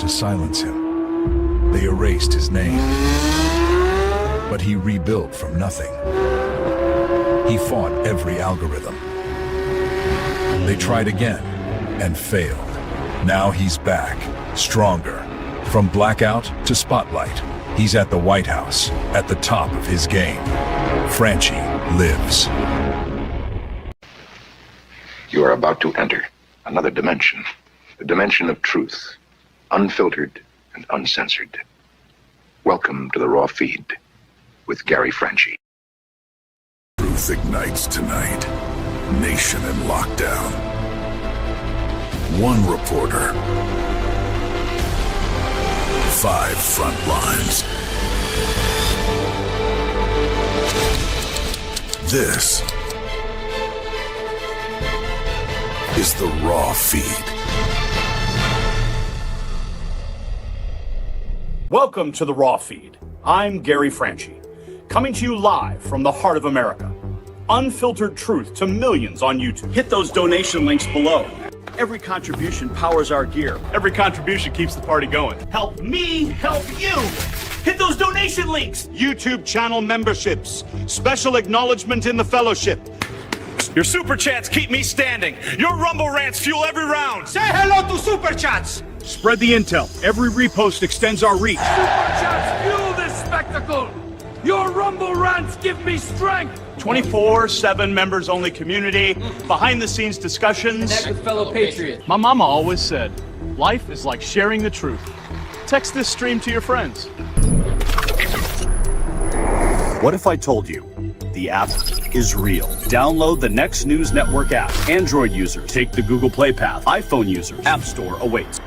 to silence him. They erased his name. But he rebuilt from nothing. He fought every algorithm. They tried again and failed. Now he's back, stronger. From blackout to spotlight, he's at the White House, at the top of his game. Franchi lives. You are about to enter another dimension, the dimension of truth, unfiltered and uncensored. Welcome to the Raw Feed with Gary Franchi. Truth ignites tonight. Nation in lockdown. One reporter. 5 front lines. This is the Raw Feed. Welcome to the Raw Feed. I'm Gary Franchi, coming to you live from the heart of America. Unfiltered truth to millions on YouTube. Hit those donation links below. Every contribution powers our gear. Every contribution keeps the party going. Help me help you. Hit those donation links. YouTube channel memberships. Special acknowledgement in the fellowship. Your super chats keep me standing. Your rumble rants fuel every round. Say hello to super chats. Spread the intel. Every repost extends our reach. Super chats fuel this spectacle. Your rumble rants give me strength. 24/7 members-only community, behind-the-scenes discussions. Connect with fellow patriots. My mama always said, life is like sharing the truth. Text this stream to your friends. What if I told you the app is real? Download the Next News Network app. Android users, take the Google Play path. iPhone users, App Store awaits.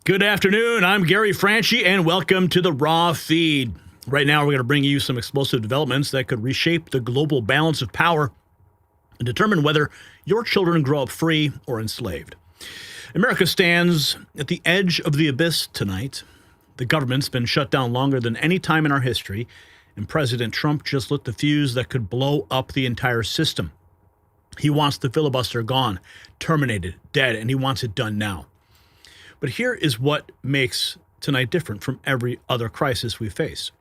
Good afternoon. I'm Gary Franchi, and welcome to the Raw Feed. Right now, we're going to bring you some explosive developments that could reshape the global balance of power and determine whether your children grow up free or enslaved. America stands at the edge of the abyss tonight. The government's been shut down longer than any time in our history, and President Trump just lit the fuse that could blow up the entire system. He wants the filibuster gone, terminated, dead, and he wants it done now. But here is what makes tonight different from every other crisis we face.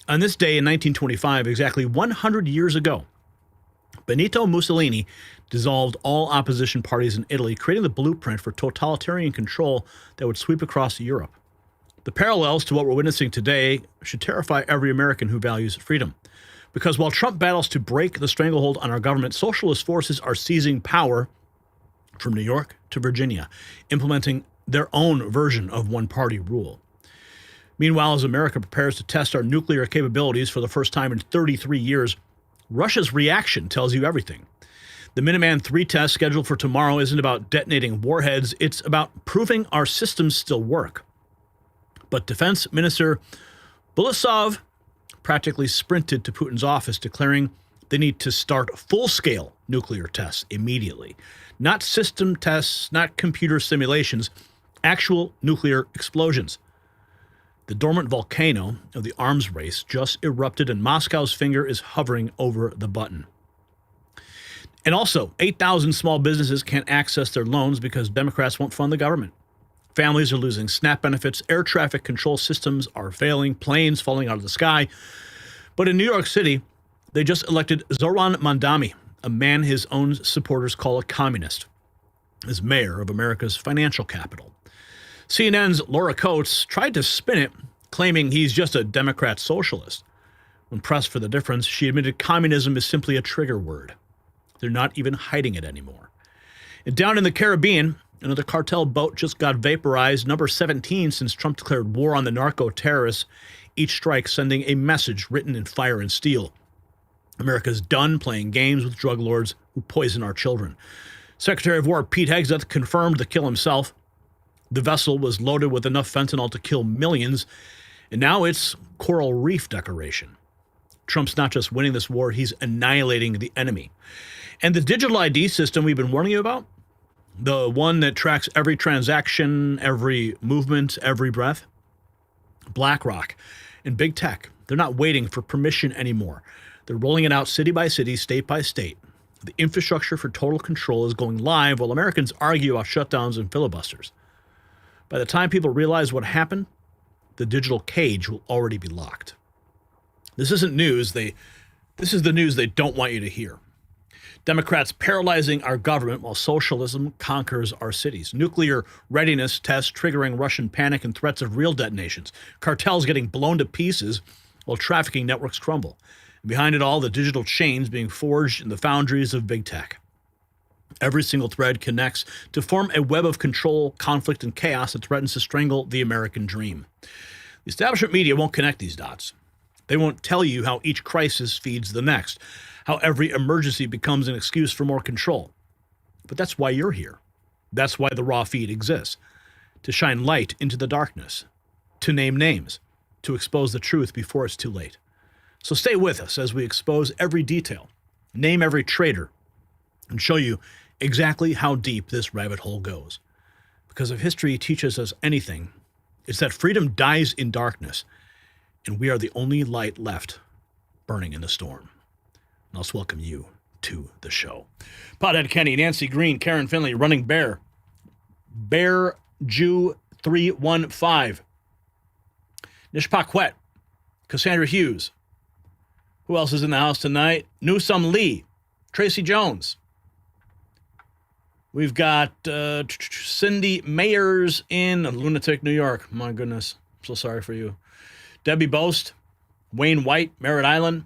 On this day in 1925, exactly 100 years ago, Benito Mussolini dissolved all opposition parties in Italy, creating the blueprint for totalitarian control that would sweep across Europe. The parallels to what we're witnessing today should terrify every American who values freedom. Because while Trump battles to break the stranglehold on our government, socialist forces are seizing power from New York to Virginia, implementing their own version of one-party rule. Meanwhile, as America prepares to test our nuclear capabilities for the first time in 33 years, Russia's reaction tells you everything. The Minuteman III test scheduled for tomorrow isn't about detonating warheads, it's about proving our systems still work. But Defense Minister Borisov practically sprinted to Putin's office, declaring they need to start full-scale nuclear tests immediately. Not system tests, not computer simulations, actual nuclear explosions. The dormant volcano of the arms race just erupted, and Moscow's finger is hovering over the button. And also, 8,000 small businesses can't access their loans because Democrats won't fund the government. Families are losing SNAP benefits, air traffic control systems are failing, planes falling out of the sky. But in New York City, they just elected Zoran Mandami, a man his own supporters call a communist, as mayor of America's financial capital. CNN's Laura Coates tried to spin it, claiming he's just a Democrat socialist. When pressed for the difference, she admitted communism is simply a trigger word. They're not even hiding it anymore. And down in the Caribbean, another cartel boat just got vaporized, number 17 since Trump declared war on the narco-terrorists, each strike sending a message written in fire and steel. America's done playing games with drug lords who poison our children. Secretary of War Pete Hegseth confirmed the kill himself. The vessel was loaded with enough fentanyl to kill millions, and now it's coral reef decoration. Trump's not just winning this war, he's annihilating the enemy. And the digital ID system we've been warning you about, the one that tracks every transaction, every movement, every breath, BlackRock and big tech, they're not waiting for permission anymore. They're rolling it out city by city, state by state. The infrastructure for total control is going live while Americans argue about shutdowns and filibusters. By the time people realize what happened, the digital cage will already be locked. This isn't news. This is the news they don't want you to hear. Democrats paralyzing our government while socialism conquers our cities. Nuclear readiness tests triggering Russian panic and threats of real detonations. Cartels getting blown to pieces while trafficking networks crumble. And behind it all, the digital chains being forged in the foundries of big tech. Every single thread connects to form a web of control, conflict, and chaos that threatens to strangle the American dream. The establishment media won't connect these dots. They won't tell you how each crisis feeds the next, how every emergency becomes an excuse for more control. But that's why you're here. That's why the Raw Feed exists, to shine light into the darkness, to name names, to expose the truth before it's too late. So stay with us as we expose every detail, name every traitor, and show you exactly how deep this rabbit hole goes. Because if history teaches us anything, it's that freedom dies in darkness, and we are the only light left burning in the storm. And let's welcome you to the show. Pothead Kenny, Nancy Green, Karen Finley, Running Bear, Bear Jew 315, Nish Paquette, Cassandra Hughes. Who else is in the house tonight? Newsome Lee, Tracy Jones. We've got Cindy Mayers in Lunatic, New York. My goodness, I'm so sorry for you. Debbie Boast, Wayne White, Merritt Island.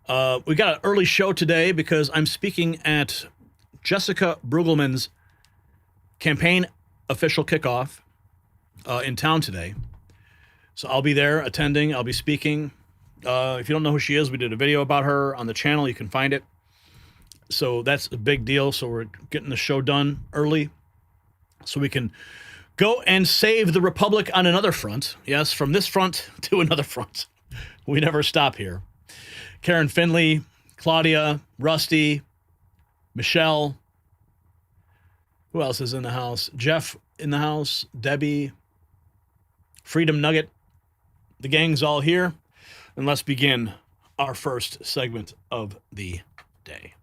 We got an early show today because I'm speaking at Jessica Brueggelmann's campaign official kickoff in town today. So I'll be there attending. I'll be speaking. If you don't know who she is, we did a video about her on the channel. You can find it. So that's a big deal. So we're getting the show done early so we can go and save the Republic on another front. Yes, from this front to another front. We never stop here. Karen Finley, Claudia, Rusty, Michelle. Who else is in the house? Jeff in the house. Debbie. Freedom Nugget. The gang's all here. And let's begin our first segment of the day.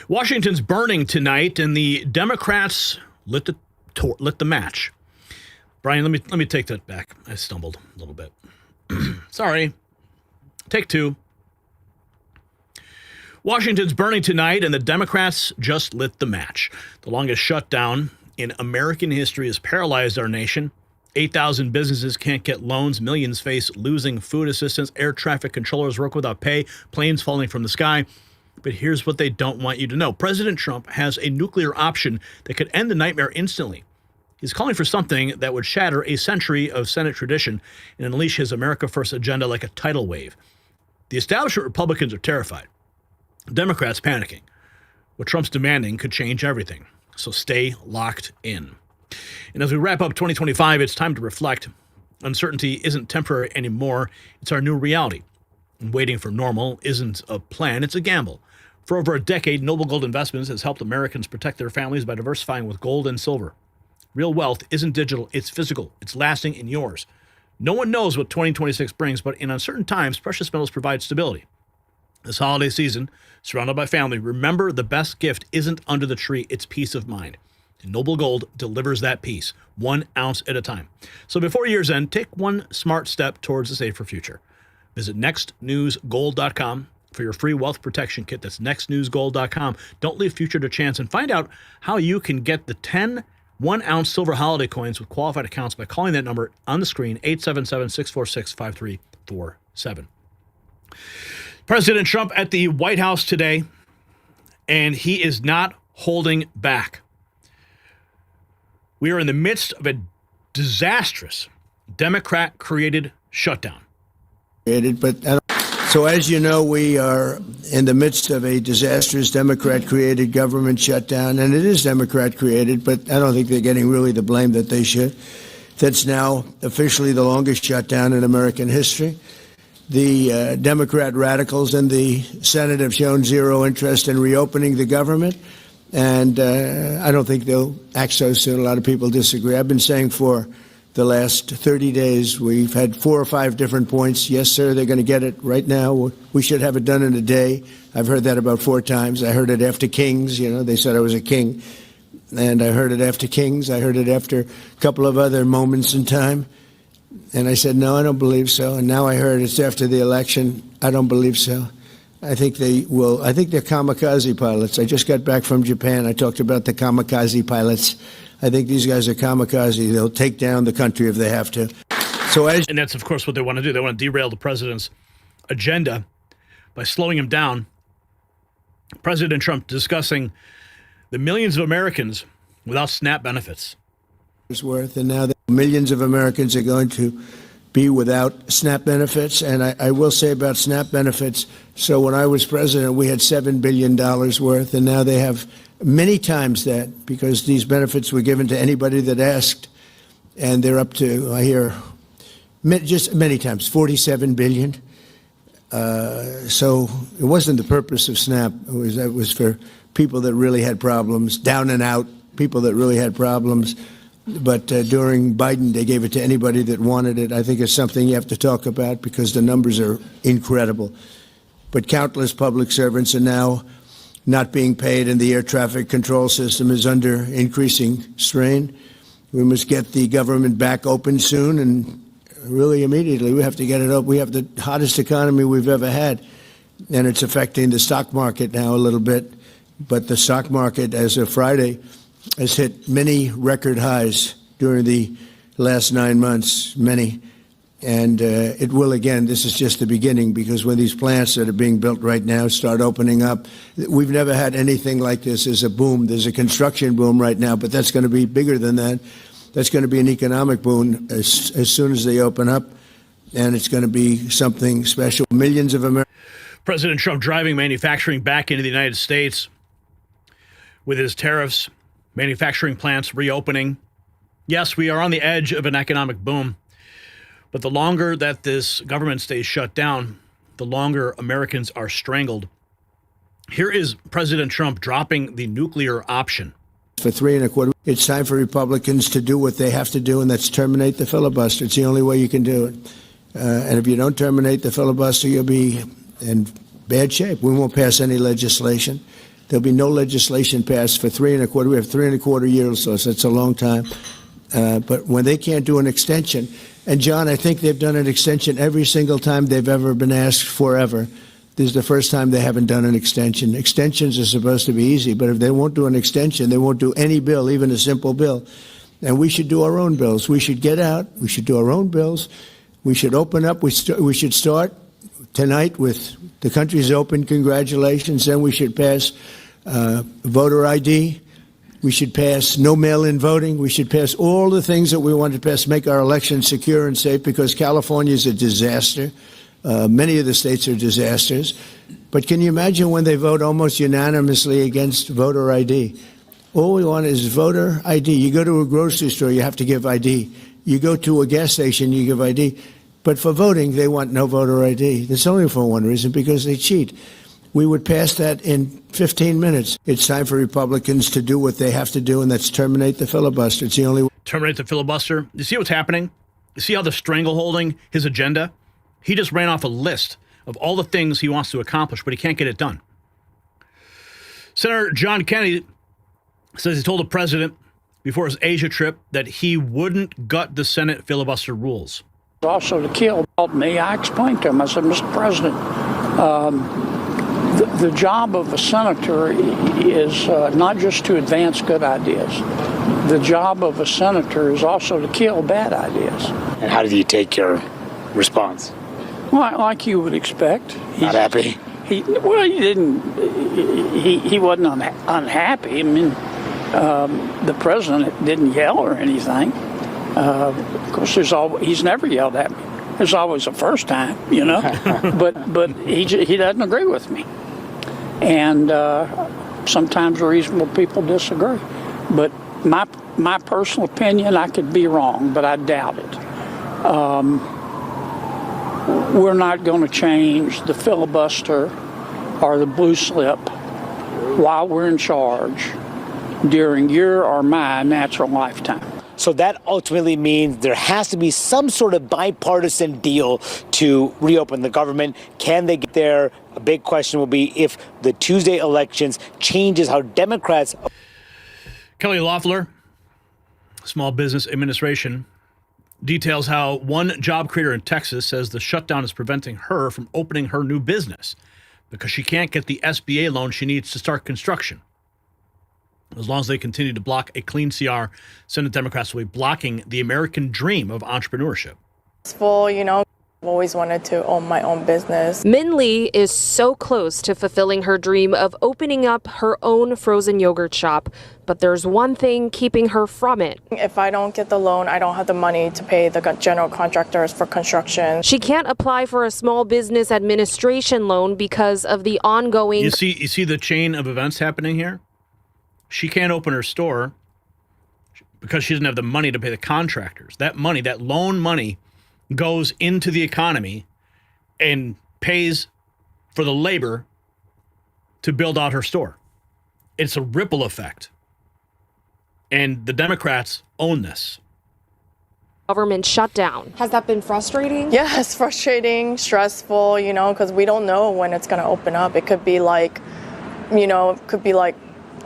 Washington's burning tonight, and the Democrats lit the match. Brian, let me take that back. I stumbled a little bit. Sorry. Take two. Washington's burning tonight, and the Democrats just lit the match. The longest shutdown in American history has paralyzed our nation. 8,000 businesses can't get loans. Millions face losing food assistance. Air traffic controllers work without pay. Planes falling from the sky. But here's what they don't want you to know. President Trump has a nuclear option that could end the nightmare instantly. He's calling for something that would shatter a century of Senate tradition and unleash his America First agenda like a tidal wave. The establishment Republicans are terrified. Democrats panicking. What Trump's demanding could change everything. So stay locked in. And as we wrap up 2025, it's time to reflect. Uncertainty isn't temporary anymore. It's our new reality. And waiting for normal isn't a plan, it's a gamble. For over a decade, Noble Gold Investments has helped Americans protect their families by diversifying with gold and silver. Real wealth isn't digital, it's physical. It's lasting and yours. No one knows what 2026 brings, but in uncertain times, precious metals provide stability. This holiday season, surrounded by family, remember the best gift isn't under the tree, it's peace of mind. And Noble Gold delivers that peace, 1 ounce at a time. So before year's end, take one smart step towards a safer future. Visit nextnewsgold.com for your free wealth protection kit. That's nextnewsgold.com. Don't leave future to chance, and find out how you can get the 10 1-ounce silver holiday coins with qualified accounts by calling that number on the screen, 877-646-5347. President Trump at the White House today, and he is not holding back. We are in the midst of a disastrous Democrat-created shutdown. So as you know, we are in the midst of a disastrous Democrat-created government shutdown, and it is Democrat-created, but I don't think they're getting really the blame that they should. That's now officially the longest shutdown in American history. The Democrat radicals in the Senate have shown zero interest in reopening the government, and I don't think they'll act so soon. A lot of people disagree. I've been saying for the last 30 days, we've had 4 or 5 different points. Yes, sir, they're going to get it right now. We should have it done in a day. I've heard that about 4 times. I heard it after Kings. You know, they said I was a king. And I heard it after Kings. I heard it after a couple of other moments in time. And I said, no, I don't believe so. And now I heard it's after the election. I don't believe so. I think they will. I think they're kamikaze pilots. I just got back from Japan. I talked about the kamikaze pilots. I think these guys are kamikaze. They'll take down the country if they have to. And that's, of course, what they want to do. They want to derail the president's agenda by slowing him down. President Trump discussing the millions of Americans without SNAP benefits. Worth, and now millions of Americans are going to be without SNAP benefits. And I will say about SNAP benefits, so when I was president, we had $7 billion worth, and now they have many times that, because these benefits were given to anybody that asked, and they're up to, I hear, just many times, $47 billion. So it wasn't the purpose of SNAP. It was for people that really had problems, down and out, people that really had problems. But during Biden, they gave it to anybody that wanted it. I think it's something you have to talk about because the numbers are incredible. But countless public servants are now not being paid, and the air traffic control system is under increasing strain. We must get the government back open soon, and really immediately. We have to get it up. We have the hottest economy we've ever had, and it's affecting the stock market now a little bit. But the stock market, as of Friday, has hit many record highs during the last 9 months, many. And it will again. This is just the beginning, because when these plants that are being built right now start opening up, we've never had anything like this as a boom. There's a construction boom right now, but that's going to be bigger than that. That's going to be an economic boom as soon as they open up, and it's going to be something special. Millions of Americans. President Trump driving manufacturing back into the United States with his tariffs, manufacturing plants reopening. Yes, we are on the edge of an economic boom, but the longer that this government stays shut down, the longer Americans are strangled. Here is President Trump dropping the nuclear option. For 3 1/4, it's time for Republicans to do what they have to do, and that's terminate the filibuster. It's the only way you can do it. And if you don't terminate the filibuster, you'll be in bad shape. We won't pass any legislation. There'll be no legislation passed for 3 1/4. We have 3 1/4 years, so it's a long time. But when they can't do an extension, and John, I think they've done an extension every single time they've ever been asked forever. This is the first time they haven't done an extension. Extensions are supposed to be easy, but if they won't do an extension, they won't do any bill, even a simple bill. And we should do our own bills. We should get out. We should do our own bills. We should open up. We should start tonight with the country's open. Congratulations. Then we should pass voter ID. We should pass no mail-in voting. We should pass all the things that we want to pass, make our elections secure and safe, because California is a disaster. Many of the states are disasters. But can you imagine when they vote almost unanimously against voter ID? All we want is voter ID. You go to a grocery store, you have to give ID. You go to a gas station, you give ID. But for voting, they want no voter ID. That's only for one reason, because they cheat. We would pass that in 15 minutes. It's time for Republicans to do what they have to do, and that's terminate the filibuster. It's the only way. Terminate the filibuster. You see what's happening? You see how they're strangleholding his agenda? He just ran off a list of all the things he wants to accomplish, but he can't get it done. Senator John Kennedy says he told the president before his Asia trip that he wouldn't gut the Senate filibuster rules. Also to kill me, I explained to him, I said, Mr. President, the job of a senator is not just to advance good ideas. The job of a senator is also to kill bad ideas. And how did he take your response? Well, like you would expect. Not happy? He didn't. He wasn't unhappy. I mean, the president didn't yell or anything. Of course, he's never yelled at me. There's always a first time, you know. but he doesn't agree with me, and sometimes reasonable people disagree. But my personal opinion, I could be wrong, but I doubt it. We're not going to change the filibuster or the blue slip while we're in charge during your or my natural lifetime. So that ultimately means there has to be some sort of bipartisan deal to reopen the government. Can they get there? A big question will be if the Tuesday elections changes how Democrats. Kelly Loeffler, Small Business Administration, details how one job creator in Texas says the shutdown is preventing her from opening her new business because she can't get the SBA loan she needs to start construction. As long as they continue to block a clean CR, Senate Democrats will be blocking the American dream of entrepreneurship. You know, I've always wanted to own my own business. Min Lee is so close to fulfilling her dream of opening up her own frozen yogurt shop, but there's one thing keeping her from it. If I don't get the loan, I don't have the money to pay the general contractors for construction. She can't apply for a small business administration loan because of the ongoing... You see the chain of events happening here? She can't open her store because she doesn't have the money to pay the contractors. That money, that loan money, goes into the economy and pays for the labor to build out her store. It's a ripple effect. And the Democrats own this. Government shutdown. Has that been frustrating? Yeah, it's frustrating, stressful, you know, because we don't know when it's going to open up. It could be like,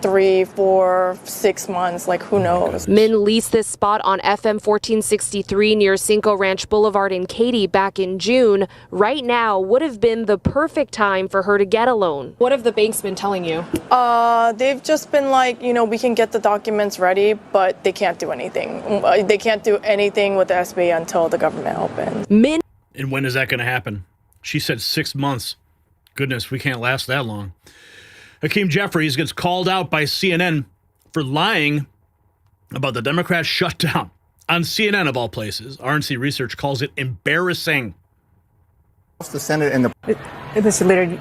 3, 4, 6 months, like who knows. Min leased this spot on FM 1463 near Cinco Ranch Boulevard in Katy back in June. Right now would have been the perfect time for her to get a loan. What have the banks been telling you? They've just been like, we can get the documents ready, but they can't do anything. They can't do anything with the SBA until the government opens. And when is that going to happen? She said 6 months. Goodness, we can't last that long. Hakeem Jeffries gets called out by CNN for lying about the Democrat shutdown. On CNN, of all places, RNC Research calls it embarrassing. The Senate and it was literally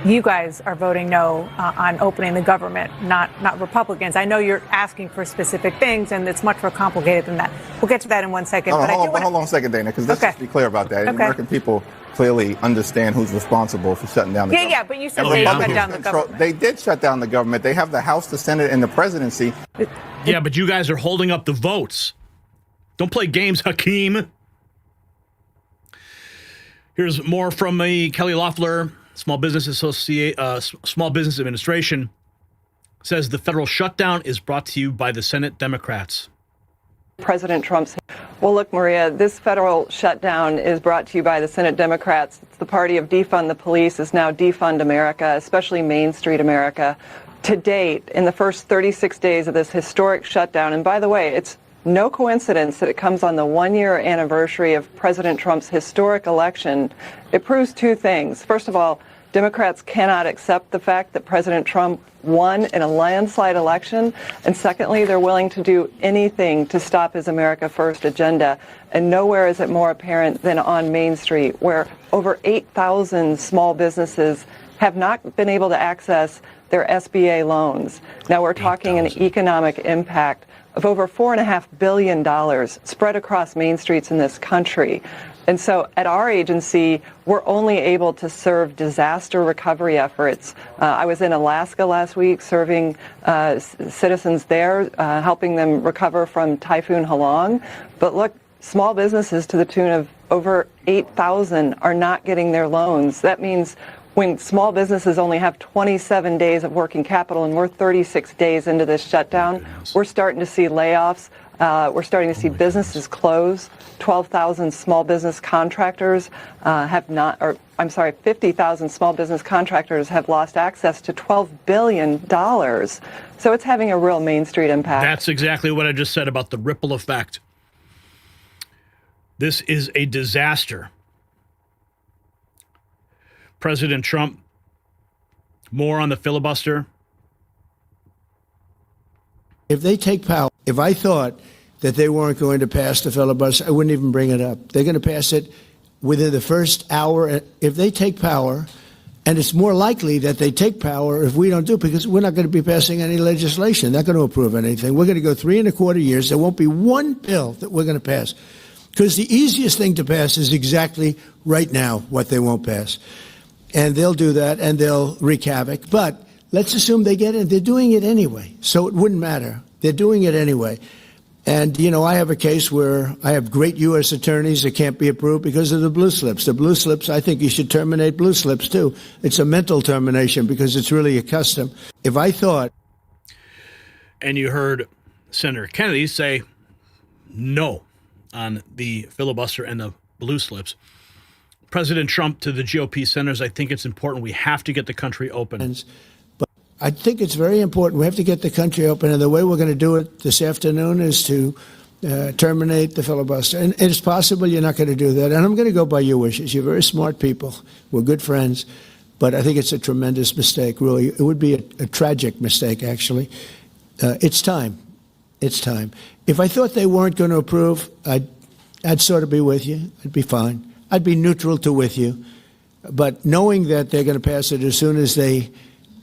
You guys are voting no on opening the government, not Republicans. I know you're asking for specific things, and it's much more complicated than that. We'll get to that in one second. Hold on a second, Dana, because let's just be clear about that. The American people clearly understand who's responsible for shutting down the government. Yeah, but you said they shut down the government. They did shut down the government. They have the House, the Senate, and the presidency. Yeah, but you guys are holding up the votes. Don't play games, Hakeem. Here's more from Kelly Loeffler. Small Business Administration says the federal shutdown is brought to you by the Senate Democrats. President Trump's. Well, look, Maria, this federal shutdown is brought to you by the Senate Democrats. It's the party of defund the police. It's now defund America, especially Main Street America. To date, in the first 36 days of this historic shutdown, and by the way, it's no coincidence that it comes on the one-year anniversary of President Trump's historic election. It proves two things. First of all, Democrats cannot accept the fact that President Trump won in a landslide election. And secondly, they're willing to do anything to stop his America First agenda. And nowhere is it more apparent than on Main Street, where over 8,000 small businesses have not been able to access their SBA loans. Now we're talking an economic impact of over $4.5 billion spread across main streets in this country. And so at our agency, we're only able to serve disaster recovery efforts. I was in Alaska last week serving citizens there, helping them recover from Typhoon Halong. But look, small businesses to the tune of over 8,000 are not getting their loans. That means when small businesses only have 27 days of working capital and we're 36 days into this shutdown, we're starting to see layoffs. We're starting to see businesses close. 12,000 small business contractors have not, or I'm sorry, 50,000 small business contractors have lost access to $12 billion. So it's having a real Main Street impact. That's exactly what I just said about the ripple effect. This is a disaster. President Trump, more on the filibuster. If they take power, if I thought that they weren't going to pass the filibuster, I wouldn't even bring it up. They're going to pass it within the first hour. If they take power, and it's more likely that they take power if we don't do it, because we're not going to be passing any legislation. They're not going to approve anything. We're going to go 3.25 years. There won't be one bill that we're going to pass. Because the easiest thing to pass is exactly right now what they won't pass. And they'll do that, and they'll wreak havoc. But let's assume they get it. They're doing it anyway, so it wouldn't matter. They're doing it anyway. And, you know, I have a case where I have great U.S. attorneys that can't be approved because of the blue slips. The blue slips, I think you should terminate blue slips, too. It's a mental termination because it's really a custom. If I thought... And you heard Senator Kennedy say no on the filibuster and the blue slips. President Trump to the GOP senators, I think it's important. We have to get the country open. But I think it's very important. We have to get the country open. And the way we're going to do it this afternoon is to terminate the filibuster. And it's possible you're not going to do that. And I'm going to go by your wishes. You're very smart people. We're good friends. But I think it's a tremendous mistake, really. It would be a tragic mistake, actually. It's time. It's time. If I thought they weren't going to approve, I'd sort of be with you. I'd be fine. I'd be neutral to with you. But knowing that they're going to pass it as soon as they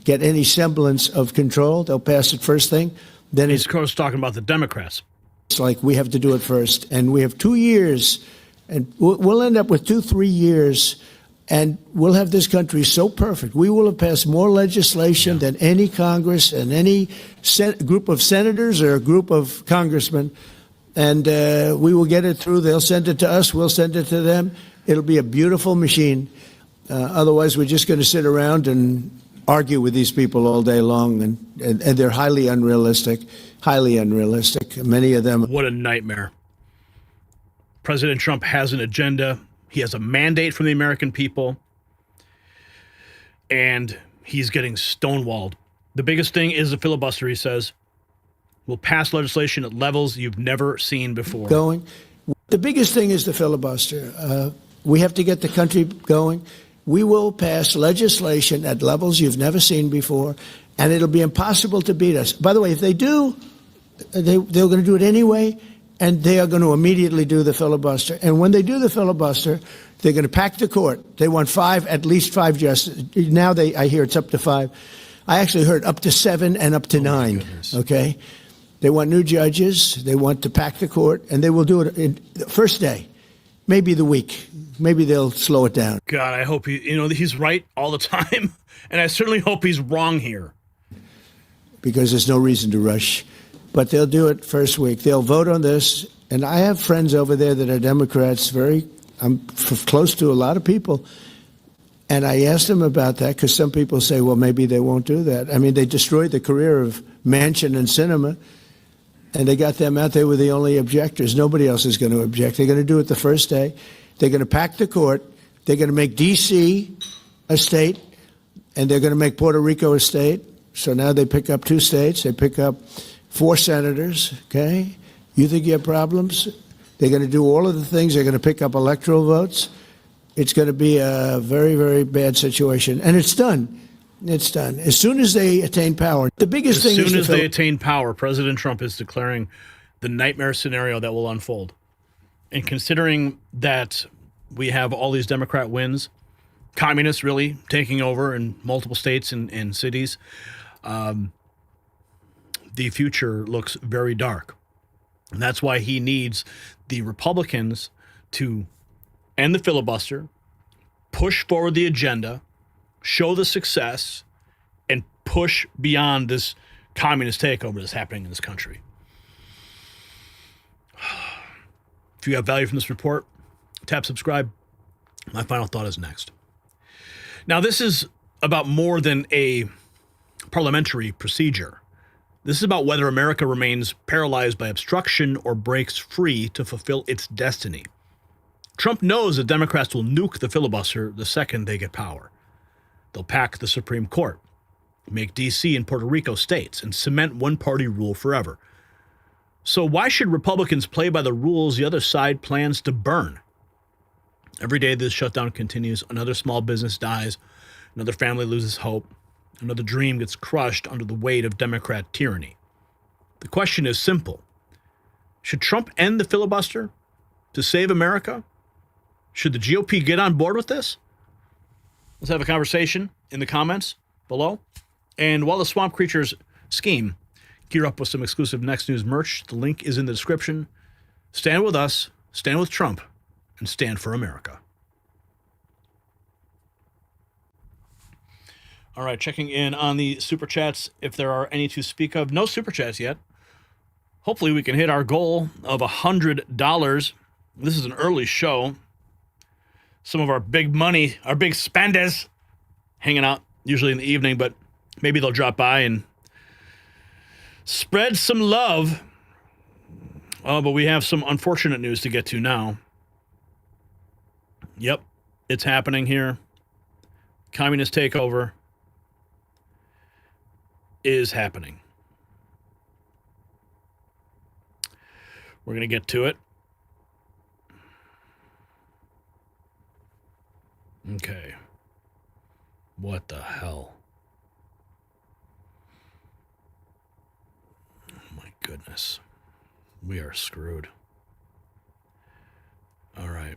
get any semblance of control, they'll pass it first thing. Then he's, of course, talking about the Democrats. It's like we have to do it first. And we have 2 years, and we'll end up with 2-3 years, and we'll have this country so perfect. We will have passed more legislation than any Congress and any group of senators or a group of congressmen. And we will get it through. They'll send it to us. We'll send it to them. It'll be a beautiful machine. Otherwise, we're just going to sit around and argue with these people all day long. And they're highly unrealistic, many of them. What a nightmare. President Trump has an agenda. He has a mandate from the American people. And he's getting stonewalled. The biggest thing is the filibuster, he says. Will pass legislation at levels you've never seen before. The biggest thing is the filibuster. We have to get the country going. We will pass legislation at levels you've never seen before, and it'll be impossible to beat us. By the way, if they do, they're going to do it anyway, and they are going to immediately do the filibuster. And when they do the filibuster, They're going to pack the court. They want at least five justices. Now I hear it's up to 5. I actually heard up to 7 and up to 9. Okay? They want new judges. They want to pack the court, and they will do it in the first day, maybe the week. Maybe they'll slow it down. God, I hope he's right all the time, and I certainly hope he's wrong here. Because there's no reason to rush. But they'll do it first week. They'll vote on this, and I have friends over there that are Democrats. I'm close to a lot of people. And I asked them about that because some people say, well, maybe they won't do that. I mean, they destroyed the career of Manchin and Sinema, and they got them out. They were the only objectors. Nobody else is going to object. They're going to do it the first day. They're going to pack the court. They're going to make D.C. a state, and they're going to make Puerto Rico a state. So now they pick up 2 states. They pick up 4 senators, okay? You think you have problems? They're going to do all of the things. They're going to pick up electoral votes. It's going to be a very, very bad situation. And it's done. It's done. As soon as they attain power, the biggest thing is... As soon as they attain power, President Trump is declaring the nightmare scenario that will unfold. And considering that we have all these Democrat wins, communists really taking over in multiple states and cities, the future looks very dark. And that's why he needs the Republicans to end the filibuster, push forward the agenda, show the success, and push beyond this communist takeover that's happening in this country. If you have value from this report, tap subscribe. My final thought is next. Now, this is about more than a parliamentary procedure. This is about whether America remains paralyzed by obstruction or breaks free to fulfill its destiny. Trump knows that Democrats will nuke the filibuster the second they get power. They'll pack the Supreme Court, make D.C. and Puerto Rico states, and cement one-party rule forever. So why should Republicans play by the rules the other side plans to burn? Every day this shutdown continues, another small business dies, another family loses hope, another dream gets crushed under the weight of Democrat tyranny. The question is simple. Should Trump end the filibuster to save America? Should the GOP get on board with this? Let's have a conversation in the comments below. And while the Swamp Creatures scheme, gear up with some exclusive Next News merch. The link is in the description. Stand with us, stand with Trump, and stand for America. All right, checking in on the Super Chats, if there are any to speak of. No Super Chats yet. Hopefully we can hit our goal of $100. This is an early show. Some of our big money, our big spenders, hanging out usually in the evening, but maybe they'll drop by and spread some love. Oh, but we have some unfortunate news to get to now. Yep, it's happening here. Communist takeover is happening. We're going to get to it. Okay. What the hell? Oh my goodness. We are screwed. All right.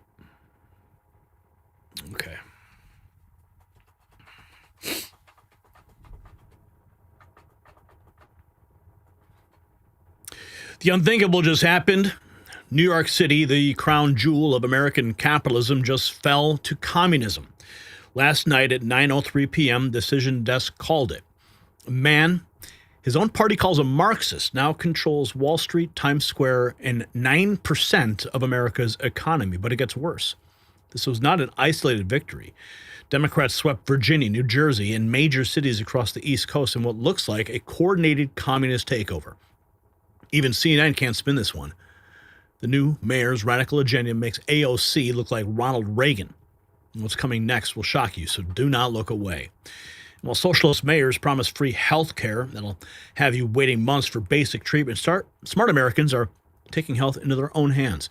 Okay. The unthinkable just happened. New York City, the crown jewel of American capitalism, just fell to communism. Last night at 9:03 p.m., Decision Desk called it. A man his own party calls a Marxist now controls Wall Street, Times Square, and 9% of America's economy. But it gets worse. This was not an isolated victory. Democrats swept Virginia, New Jersey, and major cities across the East Coast in what looks like a coordinated communist takeover. Even CNN can't spin this one. The new mayor's radical agenda makes AOC look like Ronald Reagan. And what's coming next will shock you, so do not look away. And while socialist mayors promise free health care that'll have you waiting months for basic treatment, smart Americans are taking health into their own hands.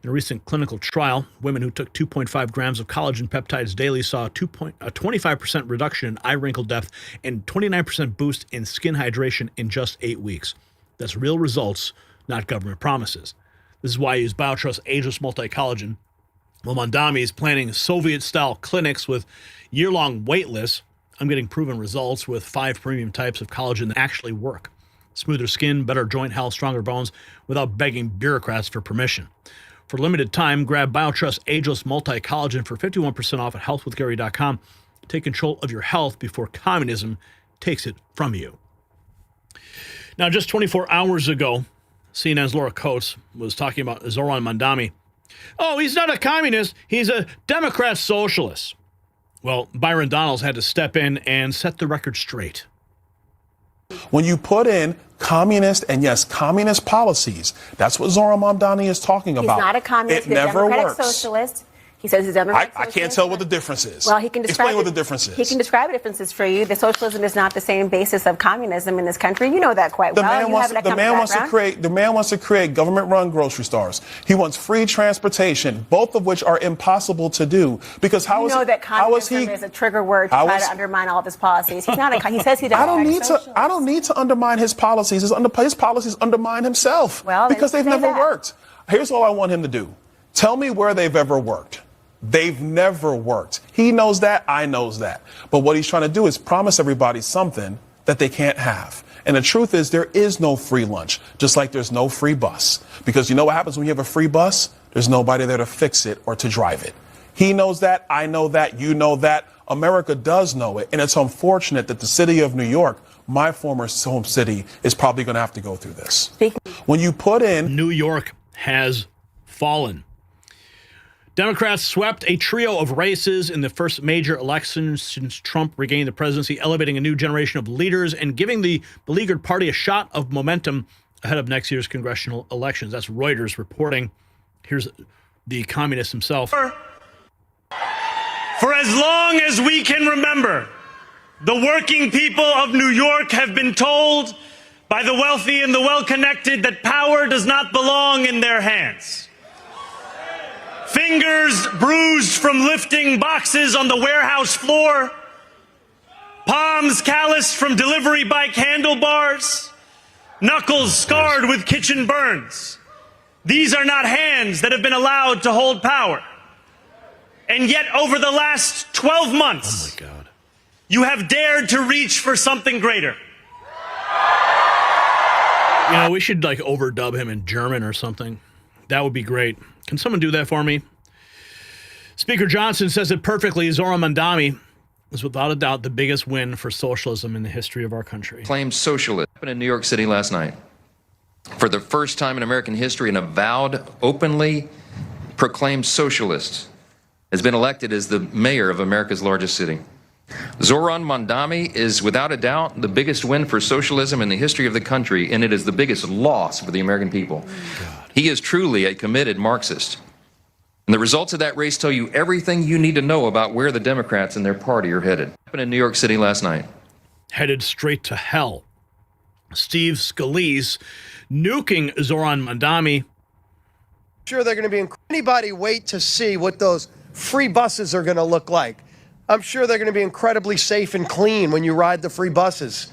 In a recent clinical trial, women who took 2.5 grams of collagen peptides daily saw a 25% reduction in eye wrinkle depth and 29% boost in skin hydration in just 8 weeks. That's real results, not government promises. This is why I use BioTrust Ageless Multi-Collagen Well, Mondami is planning Soviet-style clinics with year-long wait lists. I'm getting proven results with 5 premium types of collagen that actually work. Smoother skin, better joint health, stronger bones, without begging bureaucrats for permission. For limited time, grab BioTrust Ageless Multi-Collagen for 51% off at healthwithgary.com. Take control of your health before communism takes it from you. Now, just 24 hours ago, CNN's Laura Coates was talking about Zoran Mondami. Oh, he's not a communist. He's a Democrat socialist. Well, Byron Donalds had to step in and set the record straight. When you put in communist and, yes, communist policies, that's what Zoran Mondani is talking about. He's not a communist. It never works. Socialist. He says he's a Democratic I can't tell what the difference is. Well, he can explain what the difference is. He can describe the differences for you. The socialism is not the same basis of communism in this country. You know that quite well. The man wants to create government-run grocery stores. He wants free transportation, both of which are impossible to do. Because how that communism is a trigger word to try to undermine all of his policies. He's not he says he's a socialist. I don't need to undermine his policies. His policies undermine himself. Well, because they've never worked. Here's all I want him to do. Tell me where they've ever worked. They've never worked. He knows that. I knows that. But what he's trying to do is promise everybody something that they can't have. And the truth is there is no free lunch, just like there's no free bus. Because you know what happens when you have a free bus? There's nobody there to fix it or to drive it. He knows that. I know that. You know that. America does know it. And it's unfortunate that the city of New York, my former home city, is probably going to have to go through this. When you put in... New York has fallen. Democrats swept a trio of races in the first major election since Trump regained the presidency, elevating a new generation of leaders and giving the beleaguered party a shot of momentum ahead of next year's congressional elections. That's Reuters reporting. Here's the communist himself. For as long as we can remember, the working people of New York have been told by the wealthy and the well-connected that power does not belong in their hands. Fingers bruised from lifting boxes on the warehouse floor, palms calloused from delivery bike handlebars, knuckles scarred with kitchen burns. These are not hands that have been allowed to hold power. And yet over the last 12 months, you have dared to reach for something greater. You know, we should like overdub him in German or something. That would be great. Can someone do that for me? Speaker Johnson says it perfectly. Zoran Mondami is without a doubt the biggest win for socialism in the history of our country. Claimed socialist happened in New York City last night. For the first time in American history, an avowed, openly proclaimed socialist has been elected as the mayor of America's largest city. Zoran Mondami is without a doubt the biggest win for socialism in the history of the country, and it is the biggest loss for the American people. He is truly a committed Marxist. And the results of that race tell you everything you need to know about where the Democrats and their party are headed. Happened in New York City last night. Headed straight to hell. Steve Scalise nuking Zoran Mondami. Sure, they're going to be anybody wait to see what those free buses are going to look like. I'm sure they're going to be incredibly safe and clean when you ride the free buses.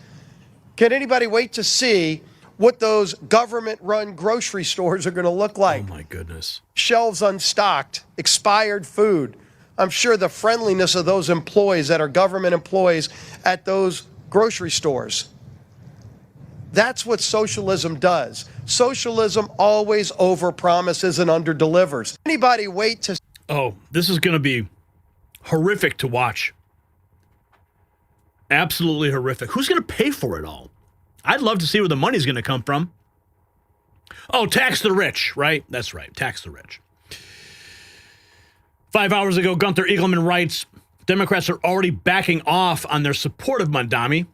Can anybody wait to see what those government-run grocery stores are going to look like? Oh, my goodness. Shelves unstocked, expired food. I'm sure the friendliness of those employees that are government employees at those grocery stores. That's what socialism does. Socialism always overpromises and underdelivers. Anybody wait to... Oh, this is going to be horrific to watch. Absolutely horrific. Who's going to pay for it all? I'd love to see where the money's going to come from. Oh, tax the rich, right? That's right. Tax the rich. 5 hours ago, Gunther Eagleman writes, Democrats are already backing off on their support of Mondami.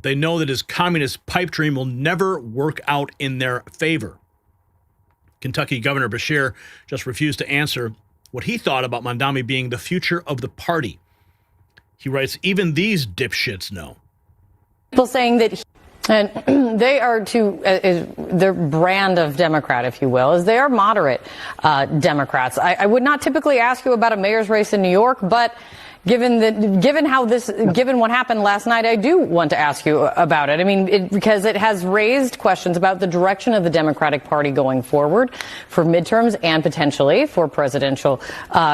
They know that his communist pipe dream will never work out in their favor. Kentucky Governor Beshear just refused to answer what he thought about Mondami being the future of the party. He writes, even these dipshits know. People saying that and they are their brand of Democrat, if you will, is they are moderate Democrats. I would not typically ask you about a mayor's race in New York, but given what happened last night, I do want to ask you about it. I mean, because it has raised questions about the direction of the Democratic Party going forward for midterms and potentially for presidential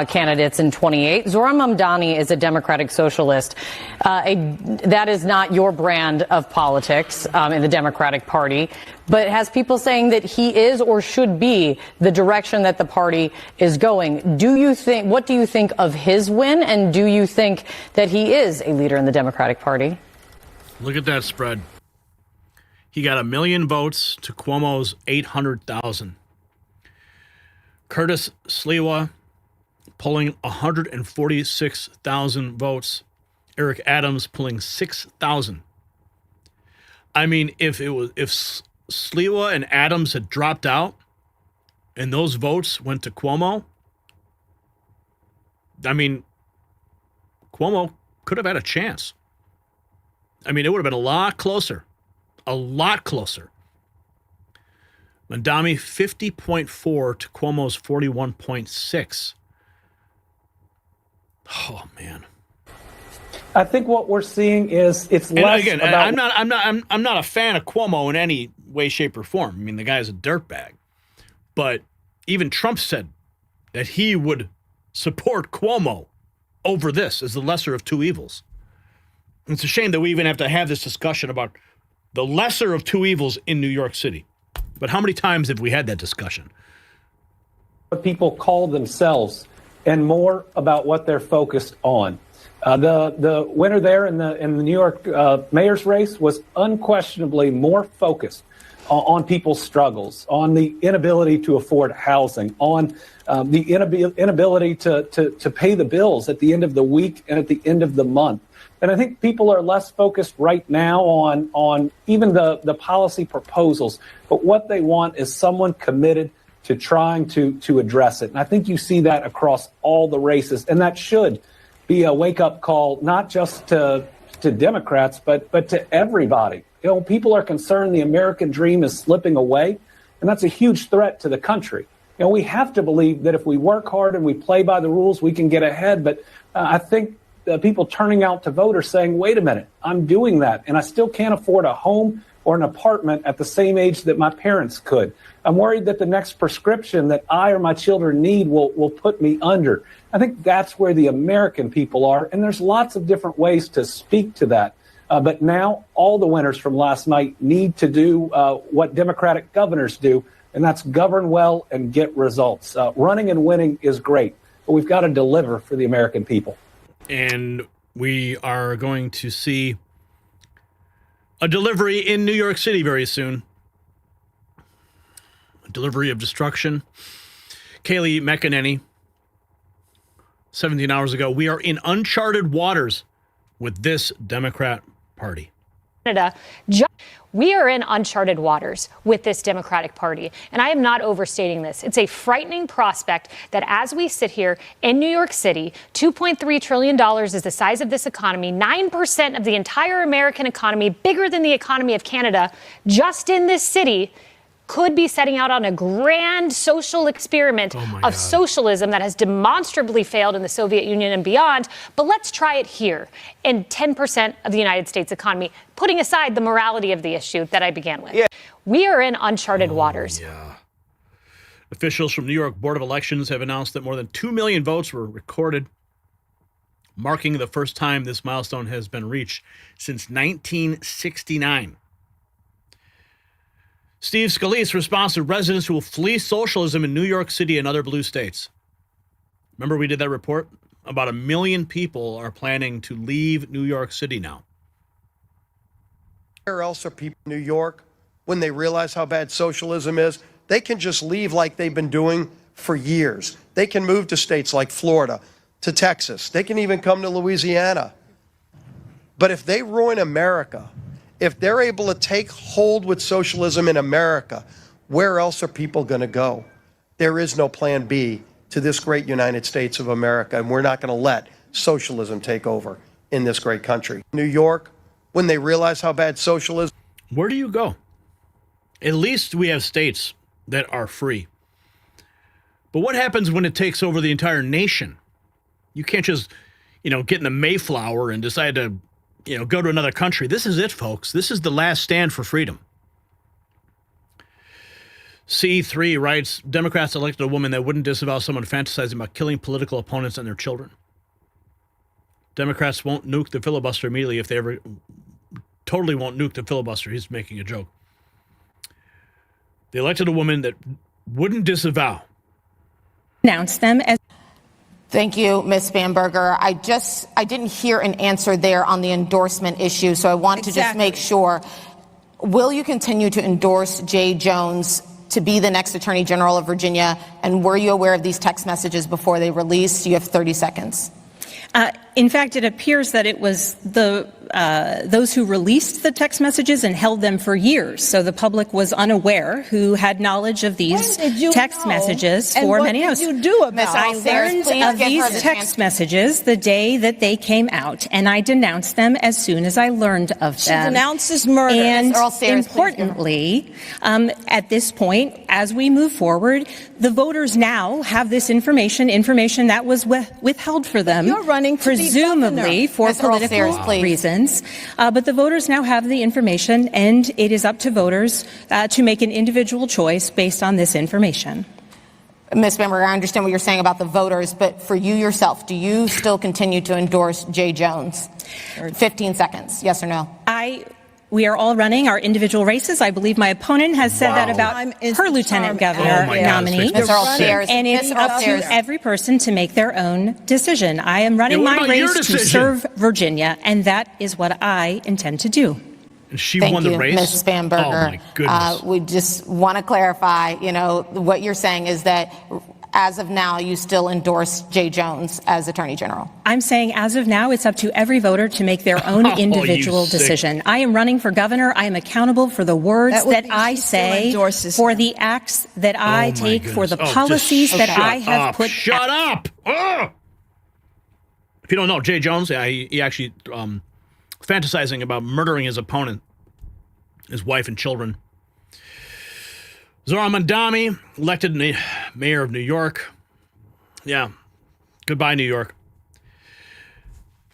candidates in 28. Zohran Mamdani is a Democratic socialist. That is not your brand of politics in the Democratic Party, but has people saying that he is or should be the direction that the party is going. What do you think of his win, and do you think that he is a leader in the Democratic Party? Look at that spread. He got 1 million votes to Cuomo's 800,000. Curtis Sliwa pulling 146,000 votes. Eric Adams pulling 6,000. I mean, if Sliwa and Adams had dropped out and those votes went to Cuomo, I mean, Cuomo could have had a chance. I mean, it would have been a lot closer. A lot closer. Mamdani 50.4 to Cuomo's 41.6. Oh man. I think what we're seeing is it's less again, about. I'm not a fan of Cuomo in any way, shape, or form. I mean, the guy's a dirtbag. But even Trump said that he would support Cuomo over this as the lesser of two evils. It's a shame that we even have to have this discussion about the lesser of two evils in New York City. But how many times have we had that discussion? What people call themselves and more about what they're focused on. The winner there in the New York mayor's race was unquestionably more focused on people's struggles, on the inability to afford housing, on the inability to pay the bills at the end of the week and at the end of the month. And I think people are less focused right now on even the policy proposals, but what they want is someone committed to trying to address it. And I think you see that across all the races, and that should be a wake-up call, not just to Democrats, but to everybody. You know, people are concerned the American dream is slipping away, and that's a huge threat to the country. You know, we have to believe that if we work hard and we play by the rules, we can get ahead. But I think people turning out to vote are saying, wait a minute, I'm doing that, and I still can't afford a home or an apartment at the same age that my parents could. I'm worried that the next prescription that I or my children need will put me under. I think that's where the American people are, and there's lots of different ways to speak to that. But now all the winners from last night need to do what Democratic governors do, and that's govern well and get results. Running and winning is great, but we've got to deliver for the American people. And we are going to see a delivery in New York City very soon. A delivery of destruction. Kayleigh McEnany, 17 hours ago, we are in uncharted waters with this Democrat Party. Canada, we are in uncharted waters with this Democratic Party, and I am not overstating this. It's a frightening prospect that as we sit here in New York City, $2.3 trillion is the size of this economy, 9% of the entire American economy, bigger than the economy of Canada, just in this city, could be setting out on a grand social experiment of socialism that has demonstrably failed in the Soviet Union and beyond. But let's try it here in 10% of the United States economy, putting aside the morality of the issue that I began with. Yeah. We are in uncharted waters. Yeah. Officials from New York Board of Elections have announced that more than 2 million votes were recorded, marking the first time this milestone has been reached since 1969. Steve Scalise responds to residents who will flee socialism in New York City and other blue states. Remember we did that report? About 1 million people are planning to leave New York City now. Where else are people in New York when they realize how bad socialism is? They can just leave like they've been doing for years. They can move to states like Florida, to Texas. They can even come to Louisiana. But if they ruin America, if they're able to take hold with socialism in America, where else are people going to go? There is no plan B to this great United States of America, and we're not going to let socialism take over in this great country. New York, when they realize how bad socialism... Where do you go? At least we have states that are free. But what happens when it takes over the entire nation? You can't just, get in a Mayflower and decide to, go to another country. This is it, folks. This is the last stand for freedom. C3 writes, Democrats elected a woman that wouldn't disavow someone fantasizing about killing political opponents and their children. Democrats won't nuke the filibuster immediately if they ever totally won't nuke the filibuster. He's making a joke. They elected a woman that wouldn't disavow. Announce them as. Thank you, Ms. Bamberger. I didn't hear an answer there on the endorsement issue, so I want to just make sure. Will you continue to endorse Jay Jones to be the next Attorney General of Virginia? And were you aware of these text messages before they released? You have 30 seconds. In fact, it appears that it was those who released the text messages and held them for years. So the public was unaware who had knowledge of these text messages for many years. What did you do about it? I learned of these text messages the day that they came out, and I denounced them as soon as I learned of them. She denounces murder. And importantly, at this point, as we move forward, the voters now have this information that was withheld for them. You're running to presumably for political reasons. But the voters now have the information, and it is up to voters to make an individual choice based on this information. Ms. Bamberger, I understand what you're saying about the voters, but for you yourself, do you still continue to endorse Jay Jones? 15 seconds, yes or no? We are all running our individual races. I believe my opponent has said that about her lieutenant governor nominee. And it's up to every person to make their own decision. I am running my race to serve Virginia, and that is what I intend to do. And she won the race? Ms. Bamberger. Oh, my goodness. We just want to clarify, what you're saying is that as of now, you still endorse Jay Jones as Attorney General. I'm saying as of now, it's up to every voter to make their own individual decision. I am running for governor. I am accountable for the words that I say, for the acts that I take, for the policies that I have put. Shut up! If you don't know, Jay Jones, he actually fantasizing about murdering his opponent, his wife and children. Zohran Mamdani, elected mayor of New York. Yeah. Goodbye, New York.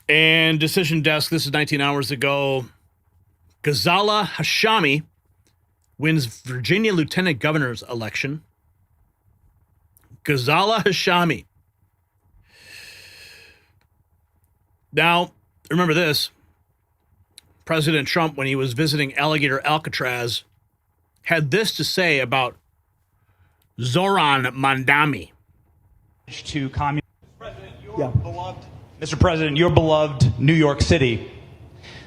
And Decision Desk, this is 19 hours ago. Ghazala Hashami wins Virginia lieutenant governor's election. Ghazala Hashami. Now, remember this. President Trump, when he was visiting Alligator Alcatraz, had this to say about Zohran Mamdani. To communist Mr. President, your beloved New York City.